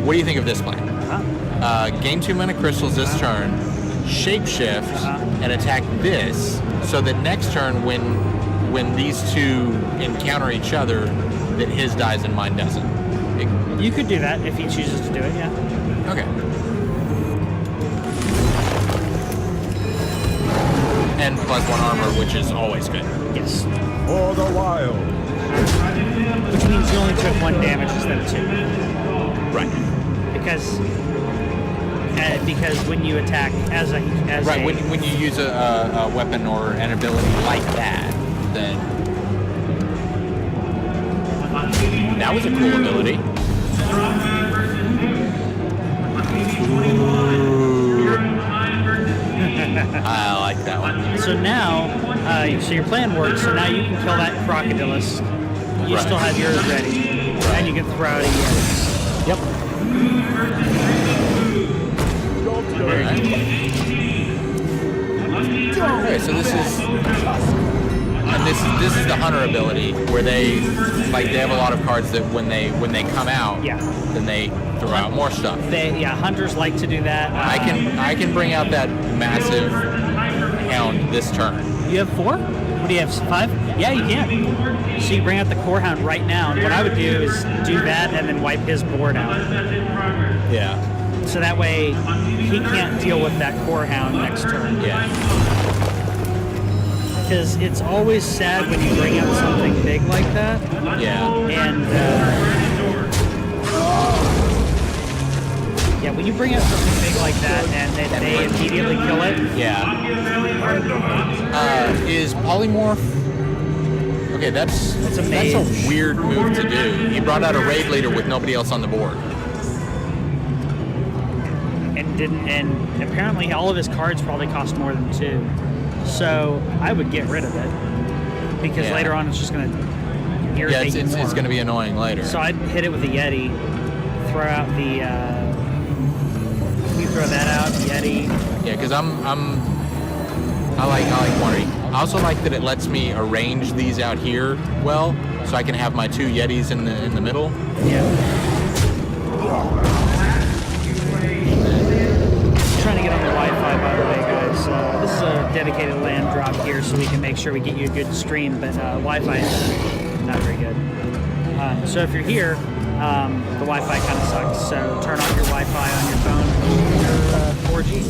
What do you think of this plan? Gain 2 mana crystals this turn, shapeshift, and attack this, so that next turn, when these two encounter each other, that his dies and mine doesn't. You could do that if he chooses to do it. Yeah. Okay. And +1 armor, which is always good. Yes. For the wild. Which means you only took 1 damage instead of 2. Right. Because when you attack as when you use a weapon or an ability like that, then that was a cool ability. I like that one. So now, so your plan works. So now you can kill that crocodilus. You still have yours ready, and you can throw out a Yeti. Yep. Okay, so this is the hunter ability where they have a lot of cards that when they come out, then they throw out more stuff. Hunters like to do that. I can bring out that massive hound this turn. You have 4? What do you have? 5? Yeah, you can. So you bring out the core hound right now, and what I would do is do that and then wipe his board out. Yeah. So that way he can't deal with that core hound next turn. Yeah. Because it's always sad when you bring out something big like that. Yeah. And when you bring out something big like that and then they immediately kill it. Yeah. Is polymorph? Okay, that's a weird move to do. He brought out a raid leader with nobody else on the board. And apparently all of his cards probably cost more than 2. So I would get rid of it because later on it's just going to irritate you more. It's going to be annoying later. So I'd hit it with a Yeti, throw out the. You throw that out, Yeti. Yeah, because I like quantity. I also like that it lets me arrange these out here well, so I can have my 2 Yetis in the middle. Yeah. Trying to get on the Wi-Fi, by the way, guys. This is a dedicated land drop here, so we can make sure we get you a good stream, but Wi-Fi is not very good. So if you're here, the Wi-Fi kind of sucks, so turn on your Wi-Fi on your phone or 4G.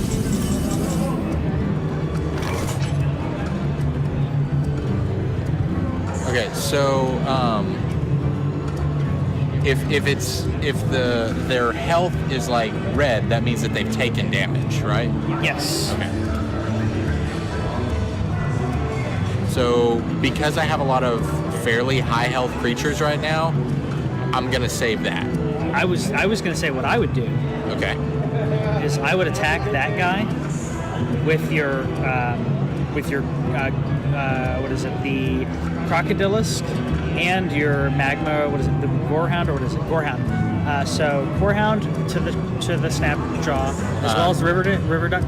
Okay, so if their health is like red, that means that they've taken damage, right? Yes. Okay. So because I have a lot of fairly high health creatures right now, I'm gonna save that. I was gonna say what I would do Okay. is I would attack that guy with your what is it, the Crocodilisk and your magma, what is it, the Gorehound, or what is it, Gorehound. So Gorehound to the Snapjaw, as well as the River Duck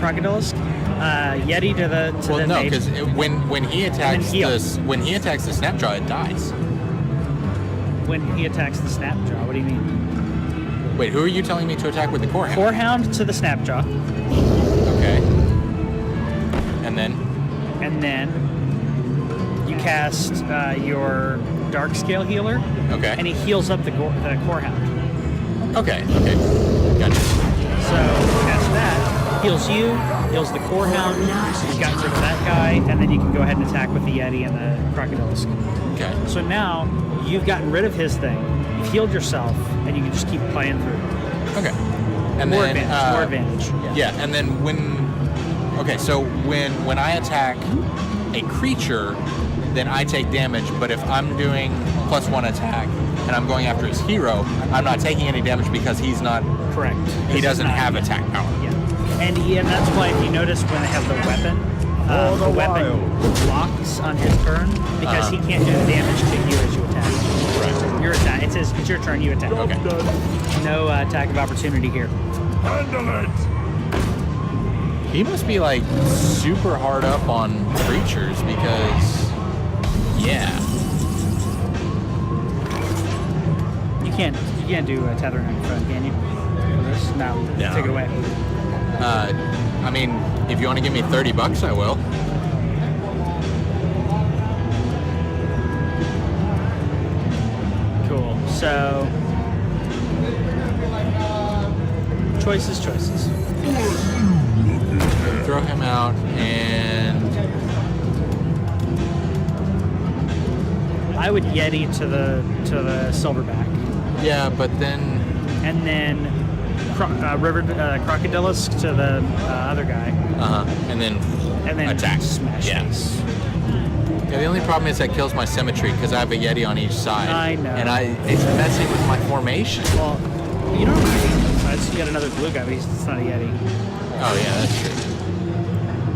Crocodilisk, Yeti to the Well, no, mage. because when he attacks heal. the Snapjaw, it dies. When he attacks the Snapjaw, what do you mean? Wait, who are you telling me to attack with the Corehound? Gorehound to the Snapjaw, Okay. And then you cast your Dark Scale Healer, okay. and he heals up the Gorehound. Okay. Gotcha. So cast that, heals you, heals the Gorehound, you got rid of that guy, and then you can go ahead and attack with the Yeti and the Crocodilisk. Okay. So now you've gotten rid of his thing, you've healed yourself, and you can just keep playing through. Okay. And More then advantage. Yeah, and then so when I attack a creature, then I take damage, but if I'm doing +1 attack and I'm going after his hero, I'm not taking any damage because he's not Correct. He doesn't have attack power. Yeah. And that's why if you notice when they have the weapon, the weapon blocks on his turn because he can't do the damage to you as you attack. Right. Your attack. It says it's your turn, you attack. Okay. No attack of opportunity here. Handle it! He must be like super hard up on creatures because, yeah. You can't do a tethering on your phone, can you? For this? No. Take it away. I mean, if you want to give me $30, I will. Cool. So choices. Throw him out and I would Yeti to the Silverback. yeah, but then And then Crocodilisk to the other guy. and then attack. Smash face. Yeah, the only problem is that kills my symmetry because I have a Yeti on each side. I know. And it's messing with my formation. Well, you don't really. You got another blue guy, but it's not a Yeti. Oh yeah, that's true.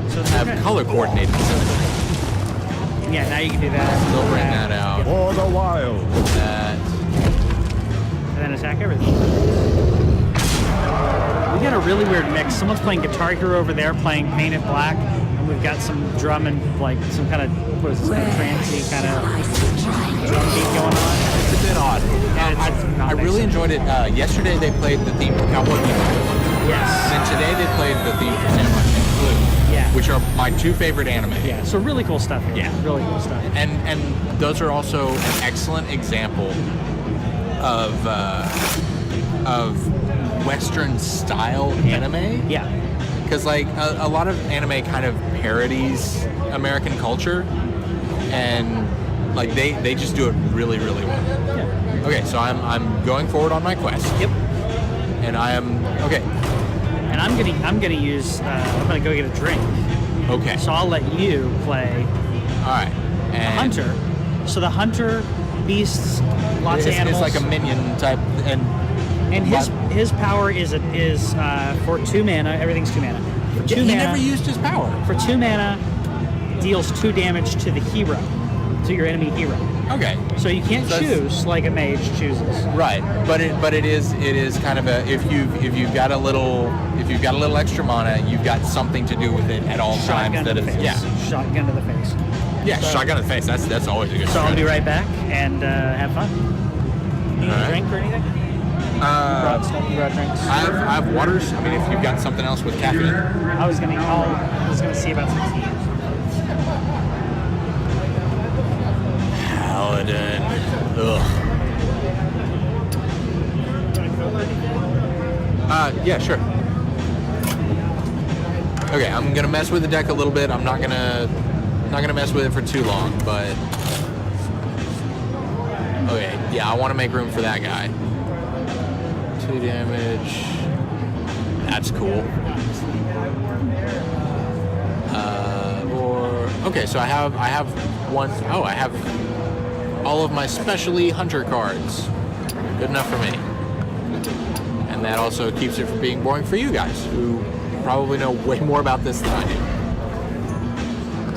So I have color coordinated symmetry. Yeah, now you can do that. Still bring that out. For the wild. That. And then attack everything. We got a really weird mix. Someone's playing Guitar Hero over there, playing Painted Black, and we've got some drum and like some kind of trancey kind of drum beat going on. It's a bit odd. I really enjoyed it. Yesterday they played the theme for Cowboy Bebop. Yes. And today they played the theme for Samurai Champloo. Blue. Yeah. Which are my two favorite anime. Yeah. So really cool stuff here. Yeah. Really cool stuff. And those are also an excellent example of Western style anime. Yeah. Because like a lot of anime kind of parodies American culture, and like they just do it really really well. Yeah. Okay, so I'm going forward on my quest. Yep. And I am okay. And I'm gonna use I'm gonna go get a drink. Okay. So I'll let you play. All right. And Hunter. So the hunter, beasts, lots of animals. It's like a minion type, and his power is for 2 mana. Everything's 2 mana. For 2 mana, he never used his power. For 2 mana, deals 2 damage to the hero, to your enemy hero. Okay. So you can't choose like a mage chooses. Right, but it is kind of a if you've got a little extra mana, you've got something to do with it at all times. Shotgun to the face. Yeah. Shotgun to the face. Yeah, so, shotgun to the face. That's always a good. So I'll be right back and have fun. Need a drink or anything? You brought drinks. I have waters. I mean, if you've got something else with caffeine. I was gonna see about some tea. Paladin. Ugh. Yeah, sure. Okay, I'm gonna mess with the deck a little bit. I'm not gonna mess with it for too long, but Okay, yeah, I want to make room for that guy. 2 damage. That's cool. Okay, so I have one. Oh, I have all of my specially hunter cards. Good enough for me. And that also keeps it from being boring for you guys, who probably know way more about this than I do.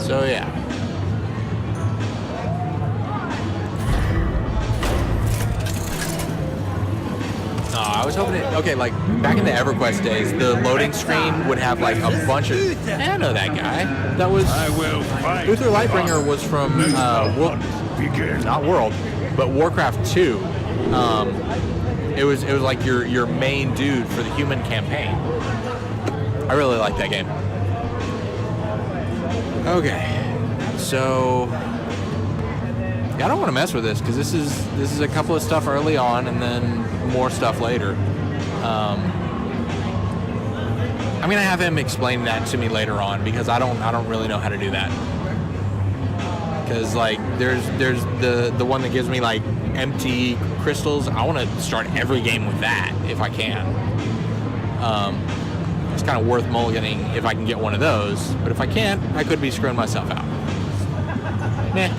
So yeah. I was hoping okay, like back in the EverQuest days, the loading screen would have like a bunch of. I know that guy. That was. Uther Lightbringer was from not World, but Warcraft 2. It was like your main dude for the human campaign. I really like that game. Okay, so yeah, I don't want to mess with this because this is a couple of stuff early on and then more stuff later. I'm gonna have him explain that to me later on because I don't really know how to do that. Because like there's the one that gives me like empty crystals. I want to start every game with that if I can. It's kind of worth mulliganing if I can get one of those. But if I can't, I could be screwing myself out. Meh.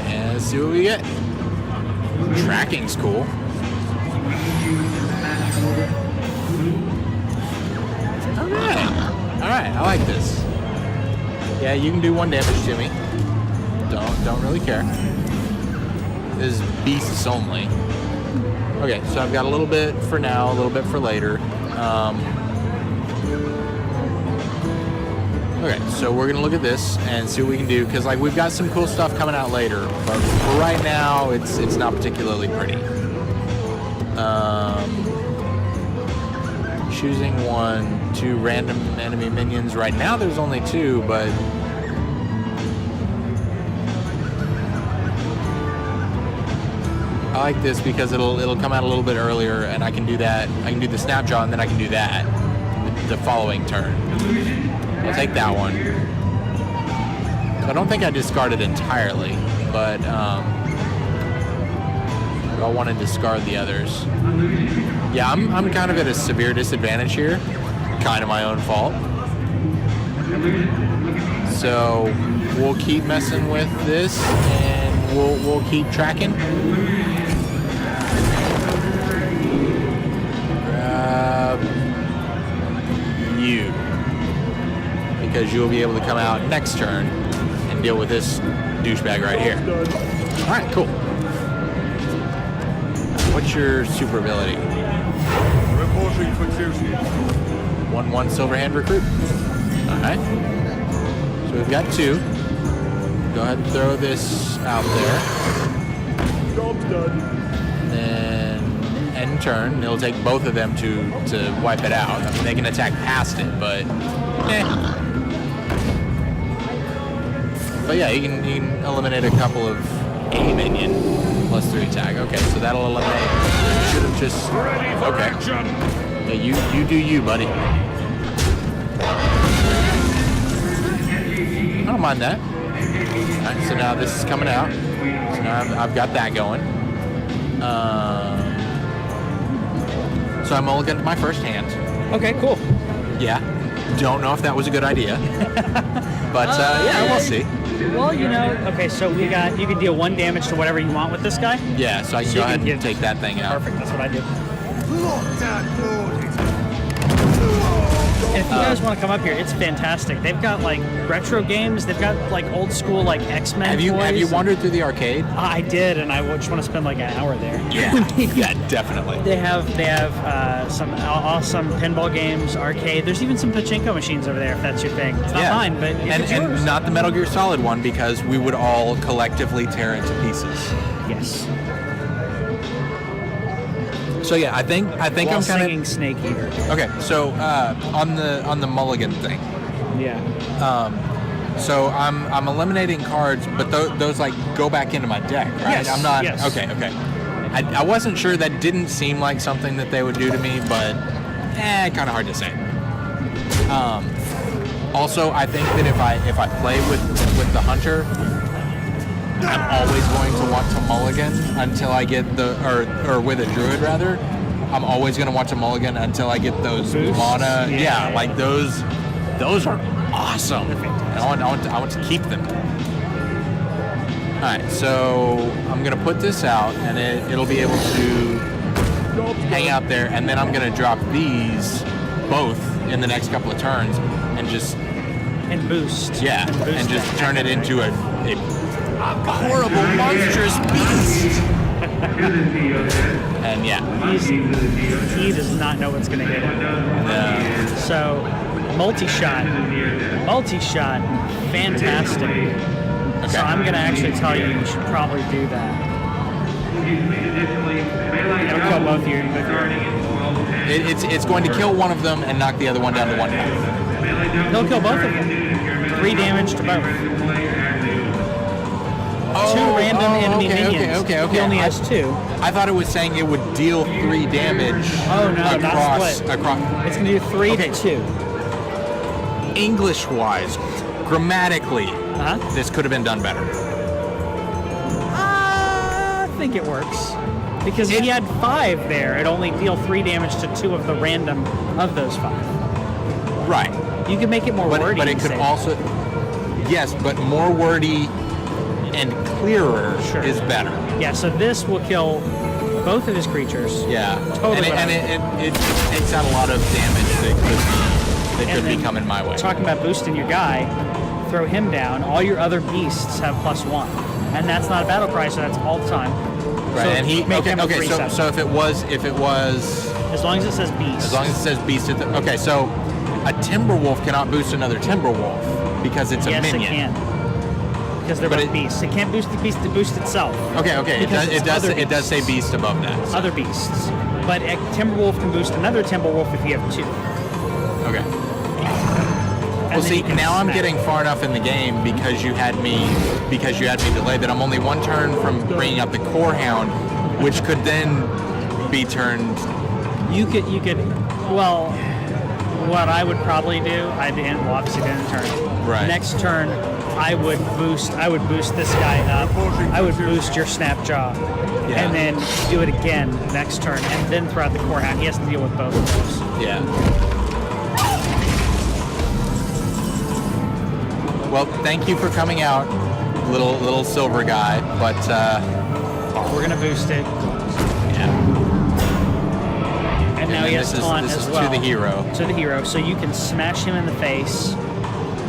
And let's see what we get. Tracking's cool. Alright, I like this. Yeah, you can do 1 damage to me. Don't really care. This is beasts only. Okay, so I've got a little bit for now, a little bit for later. Okay, so we're gonna look at this and see what we can do, because like we've got some cool stuff coming out later, but for right now it's not particularly pretty. Choosing 1, 2 random enemy minions. Right now there's only 2, but I like this because it'll come out a little bit earlier, and I can do that. I can do the snapjaw, and then I can do that the following turn. I'll take that one. So I don't think I discarded entirely, but I want to discard the others. Yeah, I'm kind of at a severe disadvantage here. Kind of my own fault. So we'll keep messing with this, and we'll keep tracking. Grab you, because you'll be able to come out next turn and deal with this douchebag right here. All right, cool. What's your super ability? Reporting for duty. 1/1 Silverhand Recruit. Alright. So we've got 2. Go ahead and throw this out there. Job's done. And then end turn. It'll take both of them to wipe it out. I mean, they can attack past it, but But yeah, you can eliminate a couple of a minion plus 3 attack. Okay, so that'll eliminate. Should have just. Okay. Yeah, you do you, buddy. I don't mind that. Alright, so now this is coming out. So now I've got that going. So I mulliganed my first hand. Okay, cool. Yeah. Don't know if that was a good idea. But yeah, we'll see. Well, you know, okay, so you can deal 1 damage to whatever you want with this guy. Yeah, so I can go ahead and take that thing out. Perfect, that's what I do. And if you guys want to come up here, it's fantastic. They've got like retro games. They've got like old school like X-Men. Have you wandered through the arcade? I did, and I just want to spend like an hour there. Yeah, yeah, definitely. They have some awesome pinball games, arcade. There's even some pachinko machines over there if that's your thing. It's not mine, but it's yours. And not the Metal Gear Solid one, because we would all collectively tear it to pieces. Yes. So yeah, I think I'm kind of singing Snake Eater. Okay, so on the mulligan thing. Yeah. So I'm eliminating cards, but those like go back into my deck, right? Yes. I'm not. Yes. Okay. I wasn't sure. That didn't seem like something that they would do to me, but kind of hard to say. Also, I think that if I play with the hunter, I'm always going to want to mulligan until I get or with a druid rather. I'm always going to want to mulligan until I get those Boosts? mana. Yeah. Yeah, like those are awesome. And I want to keep them. All right, so I'm going to put this out, and it'll be able to hang out there, and then I'm going to drop these both in the next couple of turns, and just boost. Yeah, and just that turn it attack into rate. a horrible, monstrous beast. And yeah, He does not know what's going to hit him. So, multi-shot, fantastic. Okay. So I'm going to actually tell you should probably do that. It'll kill both of you. it's going to kill one of them and knock the other one down to 1 health. He'll kill both of them. 3 damage to both. 2 random enemy minions. Okay. He only has 2. I thought it was saying it would deal 3 damage. Oh no, not across. split. It's going to do 3 to 2. English-wise, grammatically, this could have been done better. I think it works. Because if he had 5 there, it'd only deal 3 damage to 2 of the random of those 5. Right. You can make it more wordy. But it could also... Yes, but more wordy and clearer is better. Yeah, so this will kill both of his creatures. Yeah. Totally. And it takes out a lot of damage that could be coming my way. Talking about boosting your guy, throw him down. All your other beasts have +1. And that's not a battle cry, so that's all the time. Right, so and he... make him a 3/7. So if it was... As long as it says beast. As long as it says beast... Okay, so a Timberwolf cannot boost another Timberwolf because it's a minion. Yes, it can. Because they're both beasts. It can't boost the beast to boost itself. Okay. It does say beast above that. So. Other beasts. But a Timberwolf can boost another Timberwolf if you have 2. Okay. Well, see, now I'm getting far enough in the game because you had me delayed that I'm only 1 turn from bringing out the Core Hound, which could then be turned. You could. Well, what I would probably do, obviously didn't turn. Right. Next turn, I would boost this guy up. I would boost your Snapjaw, and then do it again next turn, and then throw out the Core Hound. He has to deal with both of those. Yeah. Well, thank you for coming out, little silver guy. But we're gonna boost it. Yeah. And now he has taunt as well. To the hero. To the hero, so you can smash him in the face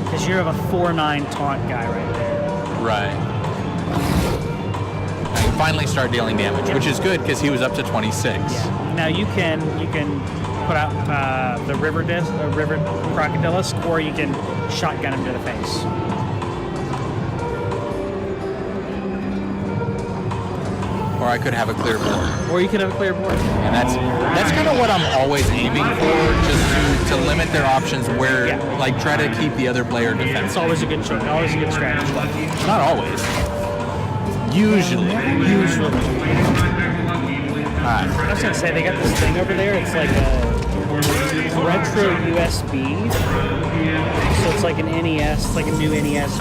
because you have a 4/9 taunt guy right there. Right. I can finally start dealing damage, which is good because he was up to 26. Yeah. Now you can put out the river crocodilisk, or you can shotgun him to the face. Or I could have a clear board. Or you could have a clear board. And that's kind of what I'm always aiming for, just to limit their options where, like, try to keep the other player defensive. It's always a good choice. Always a good strategy. Not always. Usually. I was gonna say they got this thing over there. It's like a retro USB. So it's like an NES. It's like a new NES.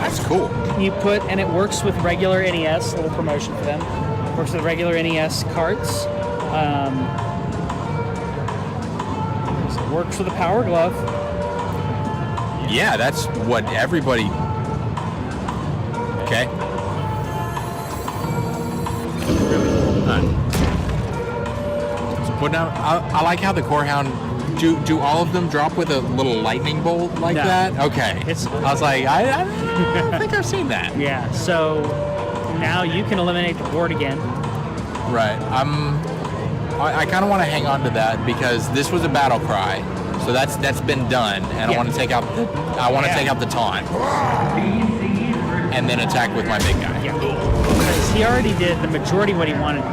That's cool. You put, and it works with regular NES. A little promotion for them. Works with regular NES carts. It works with a Power Glove. Yeah, that's what everybody. Okay. So putting out. I like how the Core Hound. Do all of them drop with a little lightning bolt like that? Okay. I was like, I don't think I've seen that. Yeah. So now you can eliminate the board again. Right. I kind of want to hang on to that because this was a battle cry, so that's been done, and I want to take out the taunt, and then attack with my big guy. Yeah. Because he already did the majority of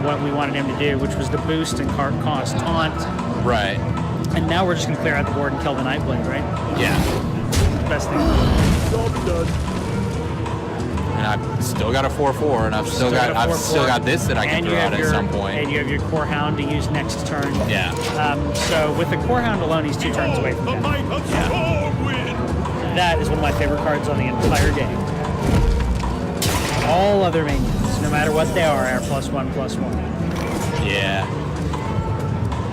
what we wanted him to do, which was to boost and cost taunt. Right. And now we're just gonna clear out the board and kill the Nightblade, right? Yeah. Best thing. Job done. And I've still got a 4/4, and I've still got this that I can throw out at some point. And you have your Core Hound to use next turn. Yeah. So with the Core Hound alone, he's 2 turns away from death. That is one of my favorite cards on the entire game. All other minions, no matter what they are +1/+1. Yeah.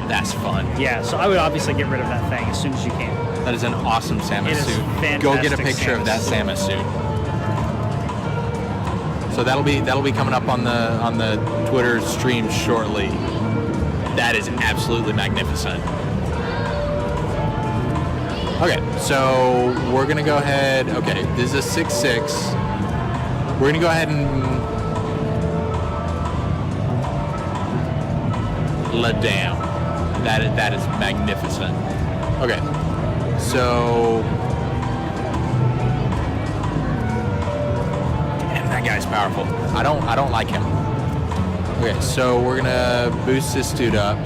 That's fun. Yeah, so I would obviously get rid of that thing as soon as you can. That is an awesome Samus It is suit. fantastic. Go get a picture of that Samus suit. So that'll be coming up on the Twitter stream shortly. That is absolutely magnificent. Okay, so we're gonna go ahead. Okay, this is a 6/6. We're gonna go ahead and let down. That is magnificent. Okay, so man, that guy's powerful. I don't like him. Okay, so we're gonna boost this dude up.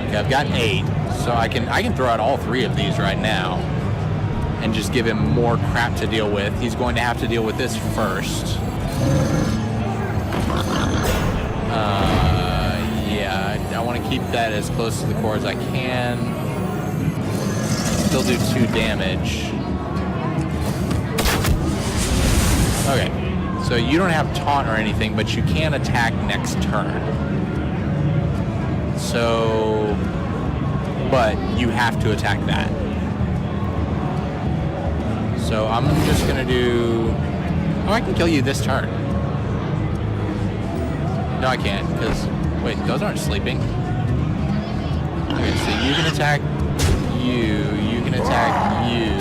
Okay, I've got 8, so I can throw out all 3 of these right now, and just give him more crap to deal with. He's going to have to deal with this first. Yeah, I want to keep that as close to the core as I can. Still do 2 damage. Okay, so you don't have taunt or anything, but you can attack next turn. So, but you have to attack that. So I'm just gonna do. Oh, I can kill you this turn. No, I can't, because wait, those aren't sleeping. Okay, so you can attack you. You can attack you.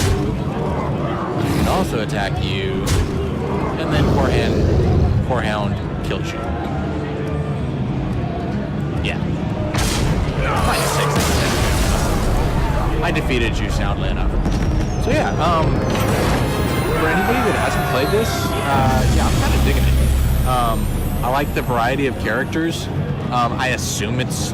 You can also attack you, and then Core Hound kills you. Yeah. Like 6. I defeated you soundly enough. So yeah, for anybody that hasn't played this, yeah, I'm kind of digging it. I like the variety of characters. I assume it's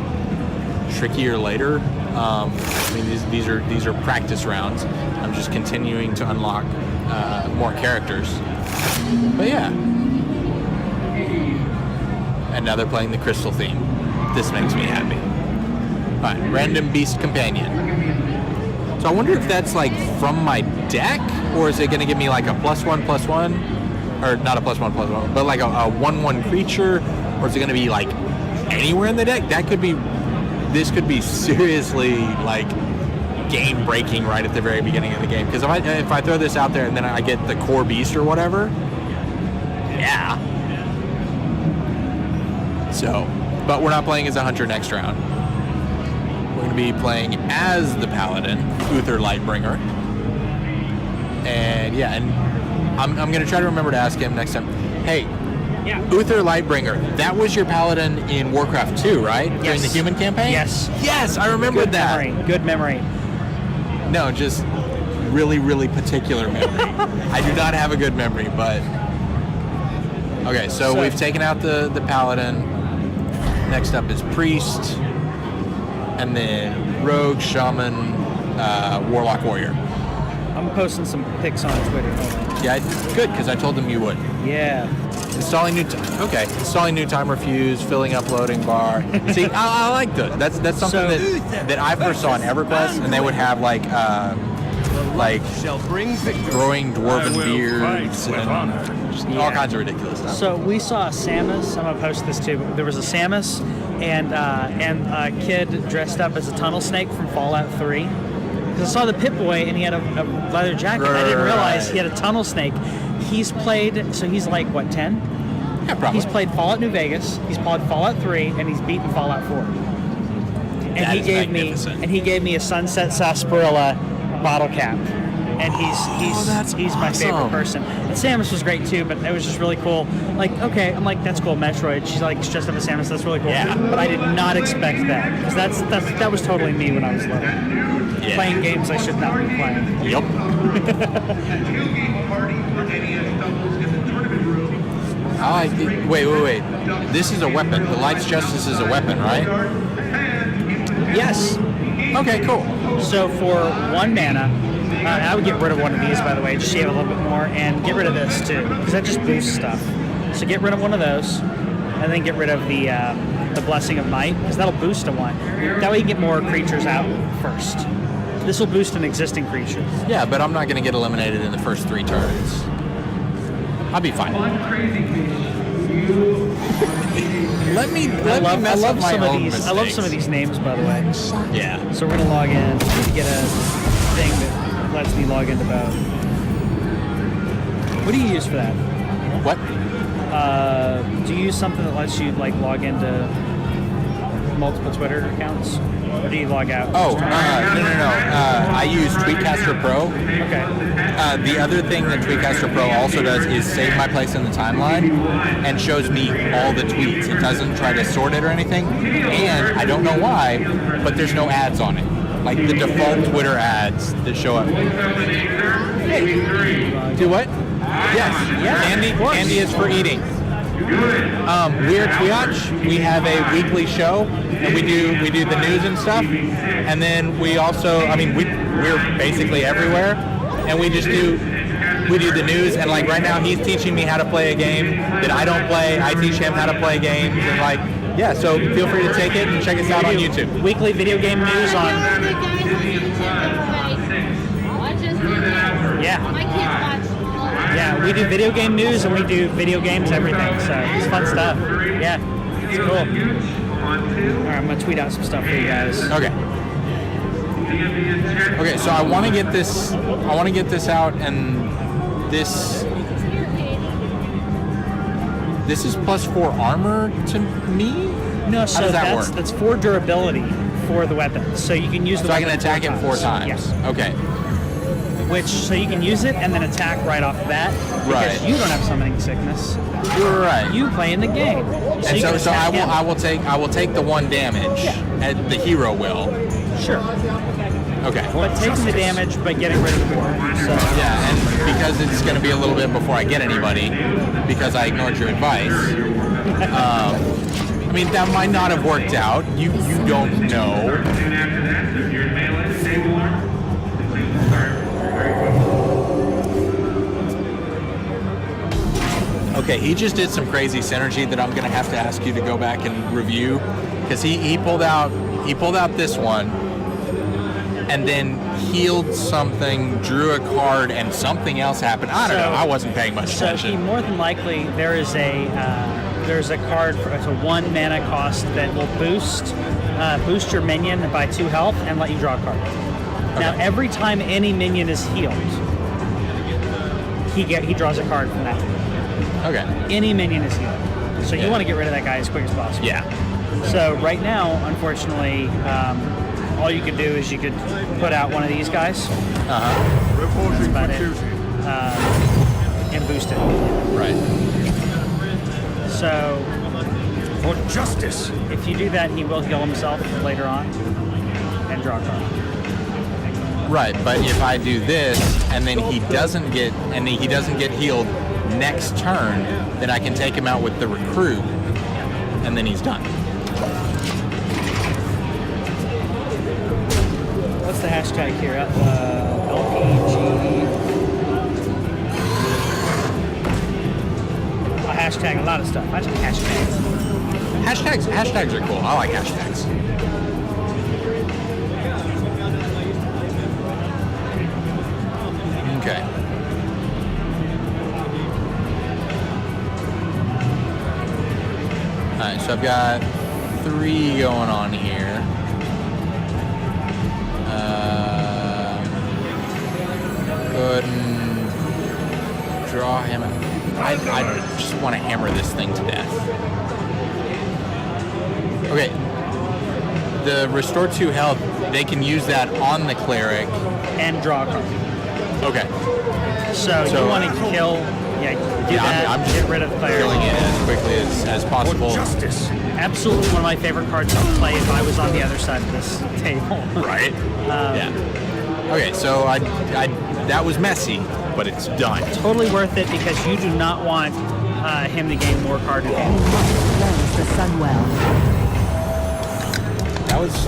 trickier later. I mean, these are practice rounds. I'm just continuing to unlock more characters. But yeah. And now they're playing the Crystal theme. This makes me happy. Alright, Random Beast Companion. So I wonder if that's like from my deck, or is it going to give me like a +1/+1? Or not a +1/+1, but like a 1/1 creature? Or is it going to be like anywhere in the deck? This could be seriously like game breaking right at the very beginning of the game. Because if I throw this out there and then I get the core beast or whatever, yeah. So, but we're not playing as a hunter next round. We're going to be playing as the paladin, Uther Lightbringer. And yeah, and I'm going to try to remember to ask him next time, hey, yeah, Uther Lightbringer, that was your paladin in Warcraft 2, right? Yes. During the human campaign? Yes. Yes, I remembered that. Good memory. No, just really, really particular memory. I do not have a good memory, but... Okay, so we've taken out the paladin. Next up is priest. And then rogue, shaman, warlock, warrior. I'm posting some pics on Twitter. Yeah, good, because I told them you would. Yeah. Installing new timer fuse, filling up loading bar. See, I like that. That's something that I first saw on EverQuest, and they would have like growing dwarven beards and just all kinds of ridiculous stuff. So we saw a Samus. I'm gonna post this too. There was a Samus and a kid dressed up as a tunnel snake from Fallout 3. Because I saw the Pip-Boy and he had a leather jacket. I didn't realize he had a tunnel snake. He's played, so he's like, what, 10? Yeah, probably. He's played Fallout New Vegas, he's played Fallout 3, and he's beaten Fallout 4. And That he is gave magnificent. me a Sunset Sarsaparilla bottle cap. And he's my favorite person. And Samus was great too, but it was just really cool. Like, okay, I'm like, that's cool, Metroid. She's like dressed up as Samus, that's really cool. Yeah. But I did not expect that, because that was totally me when I was little. Yeah. Playing games I should not be playing. Yep. I like it. Wait. This is a weapon. The Light's Justice is a weapon, right? Yes. Okay, cool. So for 1 mana, I would get rid of one of these, by the way, just so you have a little bit more, and get rid of this too, because that just boosts stuff. So get rid of one of those, and then get rid of the Blessing of Might, because that'll boost a one. That way you get more creatures out first. This will boost an existing creature. Yeah, but I'm not going to get eliminated in the first 3 turns. I'll be fine. Let me mess up my own mistakes. I love some of these names, by the way. Yeah. So we're gonna log in to get a thing that lets me log into both. What do you use for that? What? Do you use something that lets you like log into multiple Twitter accounts, or do you log out? Oh, no. I use Tweetcaster Pro. Okay. The other thing that Tweetcaster Pro also does is save my place in the timeline and shows me all the tweets. It doesn't try to sort it or anything. And I don't know why, but there's no ads on it. Like the default Twitter ads that show up. Hey. Do what? Yes. Candy is for eating. We're TWIOCH. We have a weekly show, and we do the news and stuff. And then we also, we're basically everywhere, and we do the news. And like right now, he's teaching me how to play a game that I don't play. I teach him how to play games, and like, yeah. So feel free to take it and check us out on YouTube. Weekly video game news on. Yeah. Yeah, we do video game news and we do video games, everything. So it's fun stuff. Yeah, it's cool. All right, I'm gonna tweet out some stuff for you guys. Okay. Okay, so I want to get this. I want to get this out, and this is +4 armor to me. No, how so does that work? That's 4 durability for the weapon. So you can use the. So I weapon can attack it 4 times. Yes. Okay. So you can use it and then attack right off the bat because Right. you don't have summoning sickness. Right. You play in the game. And so I will take the 1 damage. Yeah. And the hero will. Sure. Okay. But taking the damage but getting rid of the 4. So. Yeah, and because it's going to be a little bit before I get anybody, because I ignored your advice. That might not have worked out. You don't know. Okay, he just did some crazy synergy that I'm gonna have to ask you to go back and review, because he pulled out this one, and then healed something, drew a card, and something else happened. I don't know. I wasn't paying much attention. So more than likely there's a card for it's a 1 mana cost that will boost your minion by 2 health and let you draw a card. Okay. Now every time any minion is healed, he draws a card from that. Okay. Any minion is healed. So you want to get rid of that guy as quick as possible. Yeah. So right now, unfortunately, all you could do is you could put out one of these guys. That's about it. And boost it. Right. So For justice. if you do that, he will heal himself later on and draw a card. Right, but if I do this and then he doesn't get healed next turn, then I can take him out with the recruit, and then he's done. What's the hashtag here? LPG. I hashtag a lot of stuff. I just hashtags. Hashtags are cool. I like hashtags. Okay. Alright, so I've got 3 going on here. Go ahead and draw him. I just want to hammer this thing to death. Okay. The restore 2 health, they can use that on the cleric. And draw a card. Okay. So you want to kill, I'm just get rid of the player. killing it as quickly as possible. Justice. Absolutely one of my favorite cards to play if I was on the other side of this table. Right. Yeah. Okay, so I that was messy, but it's done. Totally worth it because you do not want him to gain more card advantage. The Sunwell. that was.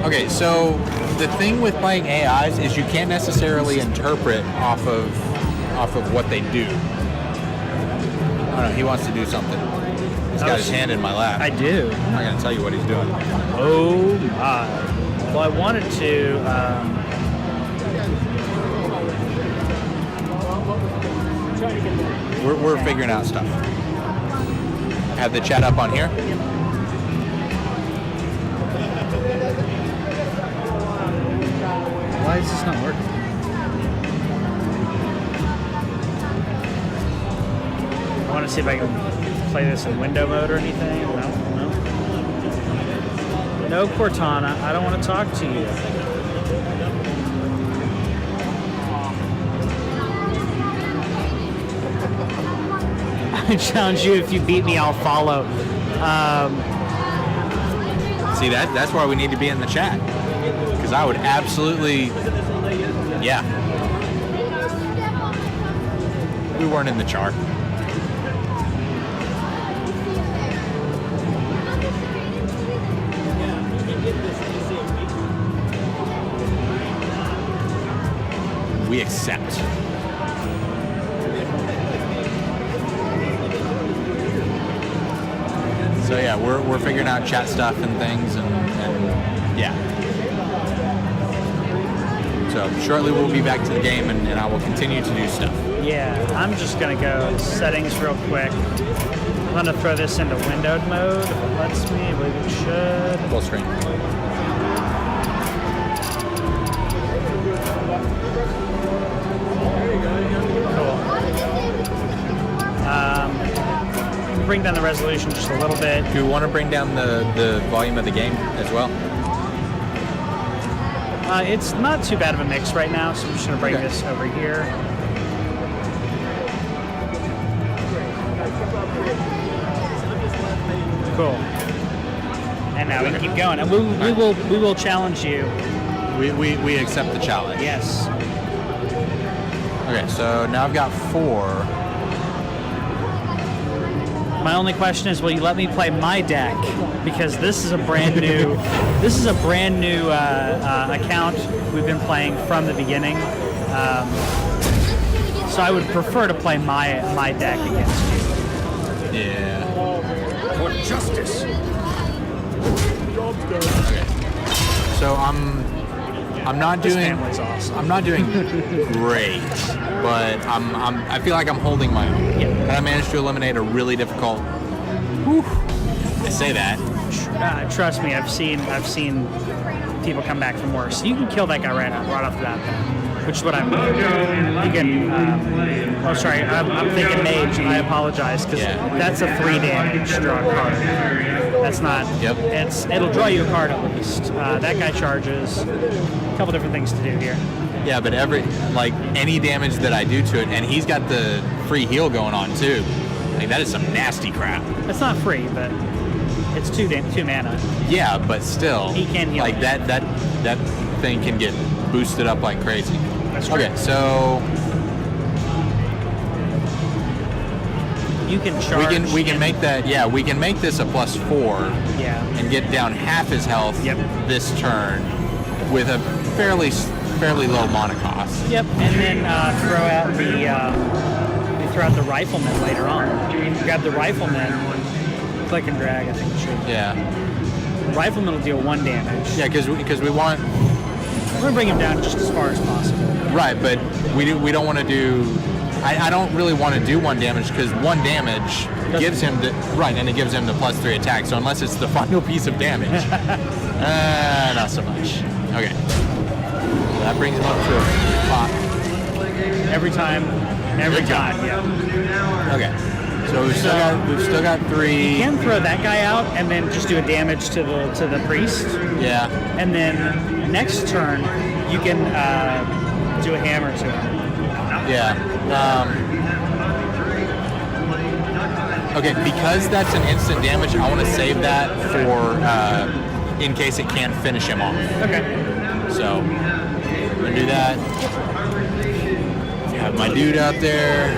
Okay, so the thing with playing AIs is you can't necessarily interpret off of what they do. I don't know. He wants to do something. He's got his hand in my lap. I do. I'm not gonna tell you what he's doing. Oh my. Well, I wanted to. We're figuring out stuff. Have the chat up on here. Why is this not working? I want to see if I can play this in window mode or anything. No, Cortana. I don't want to talk to you. I challenge you, if you beat me, I'll follow. See, that's why we need to be in the chat. Because I would absolutely, yeah. We weren't in the chart. We accept. So yeah, we're figuring out chat stuff and things, and yeah. So shortly we'll be back to the game, and I will continue to do stuff. Yeah, I'm just gonna go settings real quick. I'm gonna throw this into windowed mode. If it lets me, I believe it should. Full screen. Bring down the resolution just a little bit. Do you want to bring down the volume of the game as well? It's not too bad of a mix right now, so I'm just going to bring this over here. Cool. And now we can keep going. And we will challenge you. We accept the challenge. Yes. Okay, so now I've got 4. My only question is, will you let me play my deck? Because this is a brand new, account we've been playing from the beginning. So I would prefer to play my deck against you. Yeah. For justice. Okay. So I'm not This doing. family's awesome. I'm not doing great, but I feel like I'm holding my own. Yeah. And I managed to eliminate a really difficult. Whew, I say that. Trust me, I've seen people come back from worse. You can kill that guy right off the bat, which is what I'm. You can. Oh, sorry. I'm thinking mage. I apologize, because that's a 3 damage draw card. That's not. Yep. It'll draw you a card at least. That guy charges. A couple different things to do here. Yeah, but any damage that I do to it, and he's got the free heal going on too. Like, that is some nasty crap. It's not free, but it's 2 mana. Yeah, but still, he can heal. Like that thing can get boosted up like crazy. That's true. Okay, so you can charge. We can make that. Yeah, we can make this a +4. Yeah. And get down half his health. Yep. This turn with a fairly low mana cost. Yep, and then throw out the rifleman later on. Grab the rifleman, click and drag, I think it should. Yeah. Rifleman will deal 1 damage. Yeah, because we want. We're gonna bring him down just as far as possible. Right, but we don't want to do. I don't really want to do 1 damage, because 1 damage gives him the and it gives him the +3 attack. So unless it's the final piece of damage, not so much. Okay. So that brings him up to a pop. Every time. Yeah. Okay. So we've still got 3. You can throw that guy out and then just do a damage to the priest. Yeah. And then next turn you can do a hammer to him. Yeah. Okay, because that's an instant damage, I want to save that for in case it can't finish him off. Okay. So I'm gonna do that. Have my dude out there.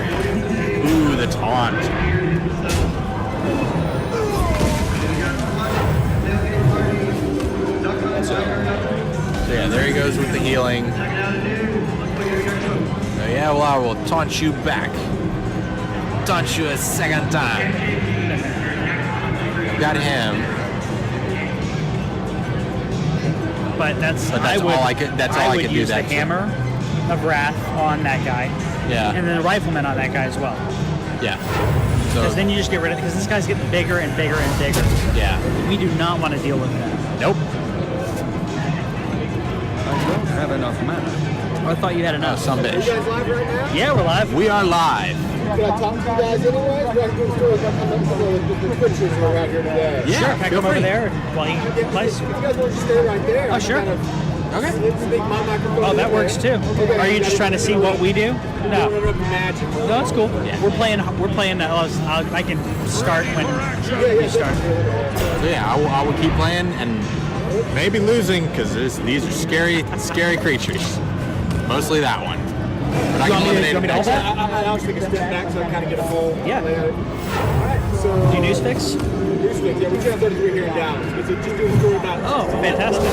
Ooh, the taunt. So yeah, there he goes with the healing. So yeah, well, I will taunt you back. Taunt you a second time. Got him. But that's all I could. That's all I could do. Use that the hammer of wrath on that guy. Yeah. And then the rifleman on that guy as well. Yeah. Because then you just get rid of it. Because this guy's getting bigger and bigger and bigger. Yeah. We do not want to deal with that. Nope. I don't have enough mana. I thought you had enough. Some bitch. Are you guys live right now? Yeah, we're live. We are live. Can I talk to you guys anyways? We're going to do stories about the Twitchers who are out here today. Yeah, sure. Can I come over there while he plays? If you guys want to stay right there. Oh, sure. Okay. Sneak my microphone Oh, that in works there. too. Okay. Are you just trying to see what we do? No. No, that's cool. Yeah. We're playing. I can start when you start. So yeah, I will keep playing and maybe losing because these are scary creatures. Mostly that one. But I can eliminate them next time. I always take a step back so I kind of get a whole Yeah. layout. Alright, so... Do you news fix? News fix, yeah. We just have 33 here in Dallas. It's just doing a story about... Oh, fantastic.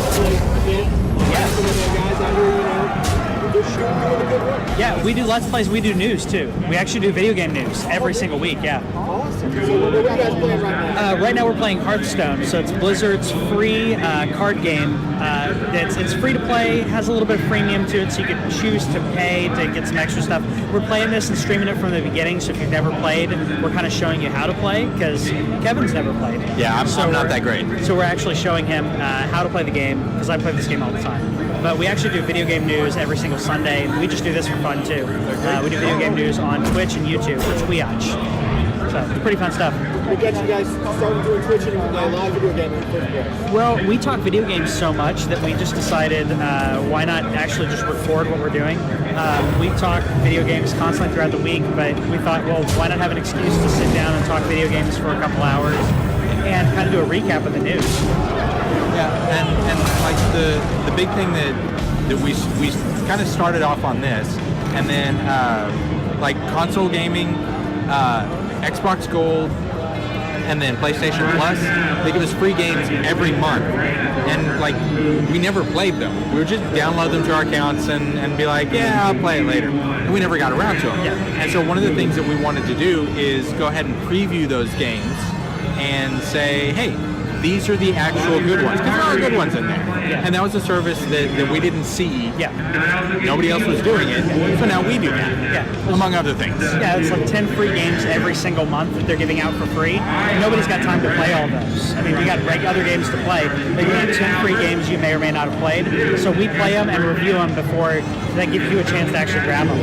Yeah. Some of the guys out here, they're shooting, doing a good work. Yeah, we do Let's Plays, we do news too. We actually do video game news every single week, yeah. Awesome. So what are you guys playing right now? Right now we're playing Hearthstone, so it's Blizzard's free card game. It's free to play, has a little bit of freemium to it, so you can choose to pay to get some extra stuff. We're playing this and streaming it from the beginning, so if you've never played, we're kind of showing you how to play, because Kevin's never played. Yeah, I'm not that great. So we're actually showing him how to play the game, because I play this game all the time. But we actually do video game news every single Sunday. We just do this for fun too. We do video game news on Twitch and YouTube for TWIOCH. So it's pretty fun stuff. What got you guys started doing Twitch and live video gaming in the first place? Well, we talk video games so much that we just decided why not actually just record what we're doing. We talk video games constantly throughout the week, but we thought, well, why not have an excuse to sit down and talk video games for a couple hours and kind of do a recap of the news. Yeah, and like the big thing that we kind of started off on this, and then like console gaming, Xbox Gold, and then PlayStation Plus, they give us free games every month, and like we never played them. We would just download them to our accounts and be like, yeah, I'll play it later, and we never got around to them. Yeah. And so one of the things that we wanted to do is go ahead and preview those games and say, hey, these are the actual good ones, because there are good ones in there. Yeah. And that was a service that we didn't see. Yeah. Nobody else was doing it, so now we do that. Yeah. Among other things. Yeah, it's like 10 free games every single month that they're giving out for free. And nobody's got time to play all those. I mean, we got other games to play, but you have 10 free games you may or may not have played. So we play them and review them before that gives you a chance to actually grab them.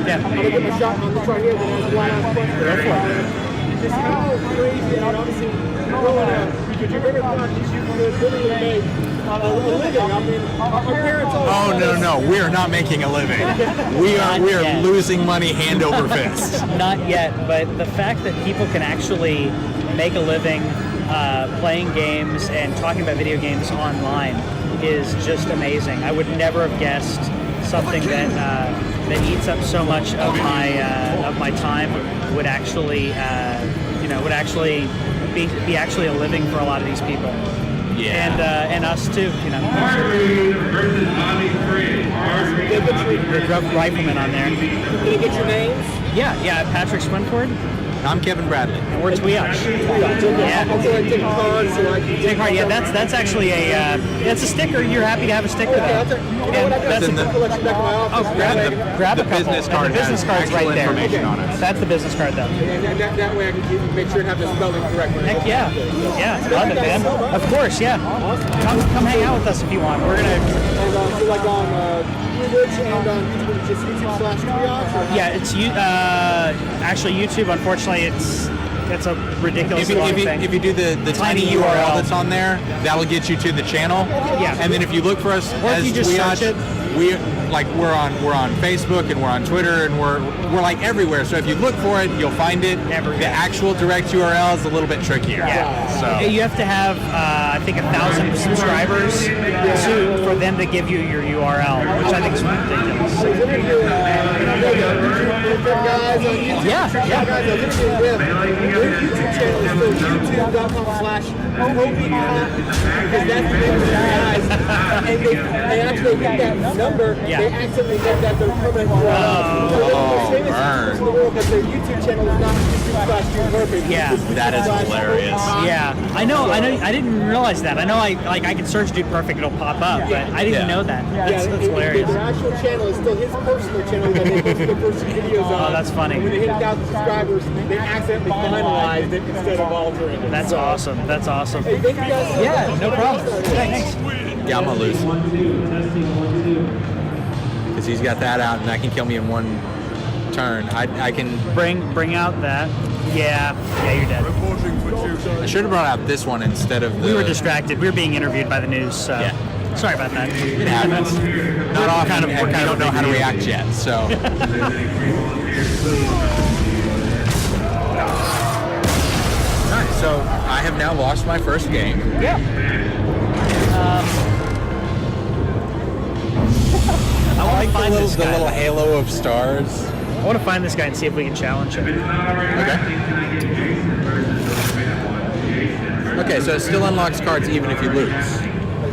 Yeah. I'm going to get my shot on this right here. Then there's one last question. Go for it. Just how crazy, and obviously, growing up, because you never thought that you could really make a living. I mean, our parents all... Oh, no, we are not making a living. We are losing money hand over fist. Not yet, but the fact that people can actually make a living playing games and talking about video games online is just amazing. I would never have guessed something that eats up so much of my time would actually be actually a living for a lot of these people. Yeah. And us too, you know. The rifleman on there. Can you get your names? Yeah, Patrick Swinford. I'm Kevin Bradley. And we're TWIOCH. Yeah. I'll go ahead and take a card so I can... Take a card, yeah, that's actually it's a sticker. You're happy to have a sticker there. That's in the... Oh, grab a couple. business card. And the business card's right there. Information on it. That's the business card, though. And that way I can make sure I have the spelling correct. Heck yeah. Yeah, love it, man. Of course, yeah. Come hang out with us if you want. We're gonna... And so like on Twitch and on YouTube, just YouTube/TWIOCH? Yeah, it's actually YouTube. Unfortunately, it's a ridiculous long thing. If you do the tiny URL that's on there, that'll get you to the channel. Yeah. And then if you look for us Or if as you just TWIOCH, search it. we're on Facebook and we're on Twitter and we're like everywhere. So if you look for it, you'll find it. Everywhere. The actual direct URL is a a little bit trickier. Yeah. So You have to have, I think, 1,000 subscribers for them to give you your URL, which I think is ridiculous. guys on YouTube. Yeah, Check yeah. out guys on YouTube. Their YouTube channel is still youtube.com/OBCon because that's the name of the guys. And they actually hit that number. Yeah. They accidentally get that their permanent URL. So they're the most famous YouTubers in the world, but their YouTube channel is not YouTube/perfect. Yeah. That is hilarious. Yeah, I know. I didn't realize that. I know. I can search Dude Perfect, it'll pop up, but I didn't know that. That's hilarious. Their actual channel is still his personal channel that they posted the first videos on. Oh, that's funny. When they hit 1,000 subscribers, they accidentally finalized it instead of altering it. That's awesome. That's awesome. Hey, thank you guys. Yeah, no problem. Thanks. Yeah, I'm gonna lose. Because he's got that out, and that can kill me in one turn. I can bring out that. Yeah, you're dead. Reporting for Tuesday. I should have brought out this one instead of the... We were distracted. We were being interviewed by the news, so Yeah. sorry about that. It happens. Not often, and we don't know how to react yet, so... Alright, so I have now lost my first game. Yeah. I want to find this the guy. little halo of stars. I want to find this guy and see if we can challenge him. Okay, so it still unlocks cards even if you lose.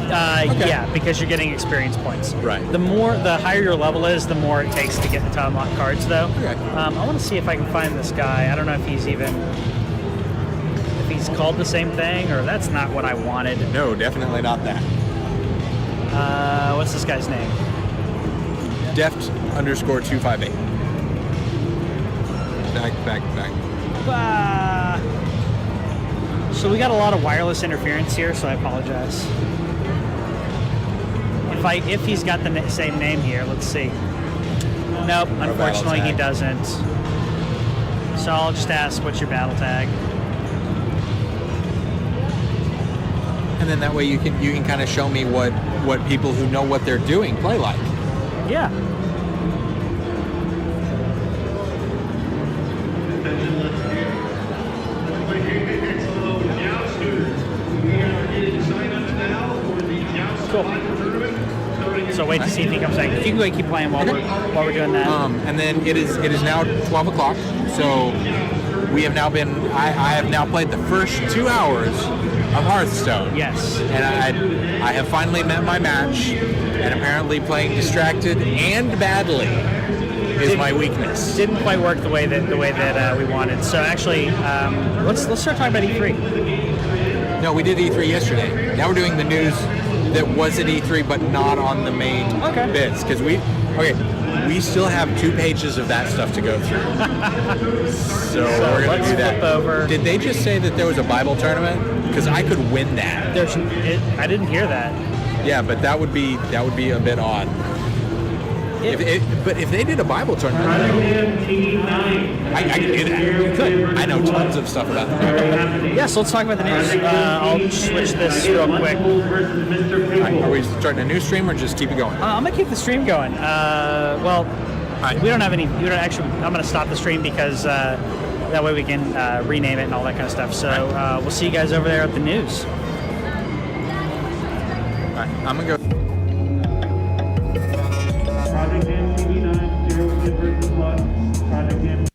Yeah, because you're getting experience points. Right. The higher your level is, the more it takes to get to unlock cards, though. Okay. I want to see if I can find this guy. I don't know if he's called the same thing, or that's not what I wanted. No, definitely not that. What's this guy's name? Deft_258. Back. So we got a lot of wireless interference here, so I apologize. If he's got the same name here, let's see. Nope, unfortunately he doesn't. So I'll just ask, what's your battle tag? And then that way you can kind of show me what people who know what they're doing play like. Yeah. Cool. So wait to see if he comes back. If you can go keep playing while we're doing that. And then it is now 12 o'clock. So we have now been. I have now played the first 2 hours of Hearthstone. Yes. And I have finally met my match. And apparently playing distracted and badly is my weakness. Didn't quite work the way that we wanted. So actually, let's start talking about E3. No, we did E3 yesterday. Now we're doing the news that was at E3 but not on the main bits because we still have 2 pages of that stuff to go through. so we're gonna do that. Flip over. Did they just say that there was a Bible tournament? Because I could win that. I didn't hear that. Yeah, but that would be a bit odd. But if they did a Bible tournament, I could do that. You could. I know tons of stuff about that. Yeah, so let's talk about the news. I'll switch this real quick. Right, are we starting a new stream or just keep it going? I'm gonna keep the stream going. We don't have any. I'm gonna stop the stream because that way we can rename it and all that kind of stuff. So we'll see you guys over there at the news. All right, I'm gonna go.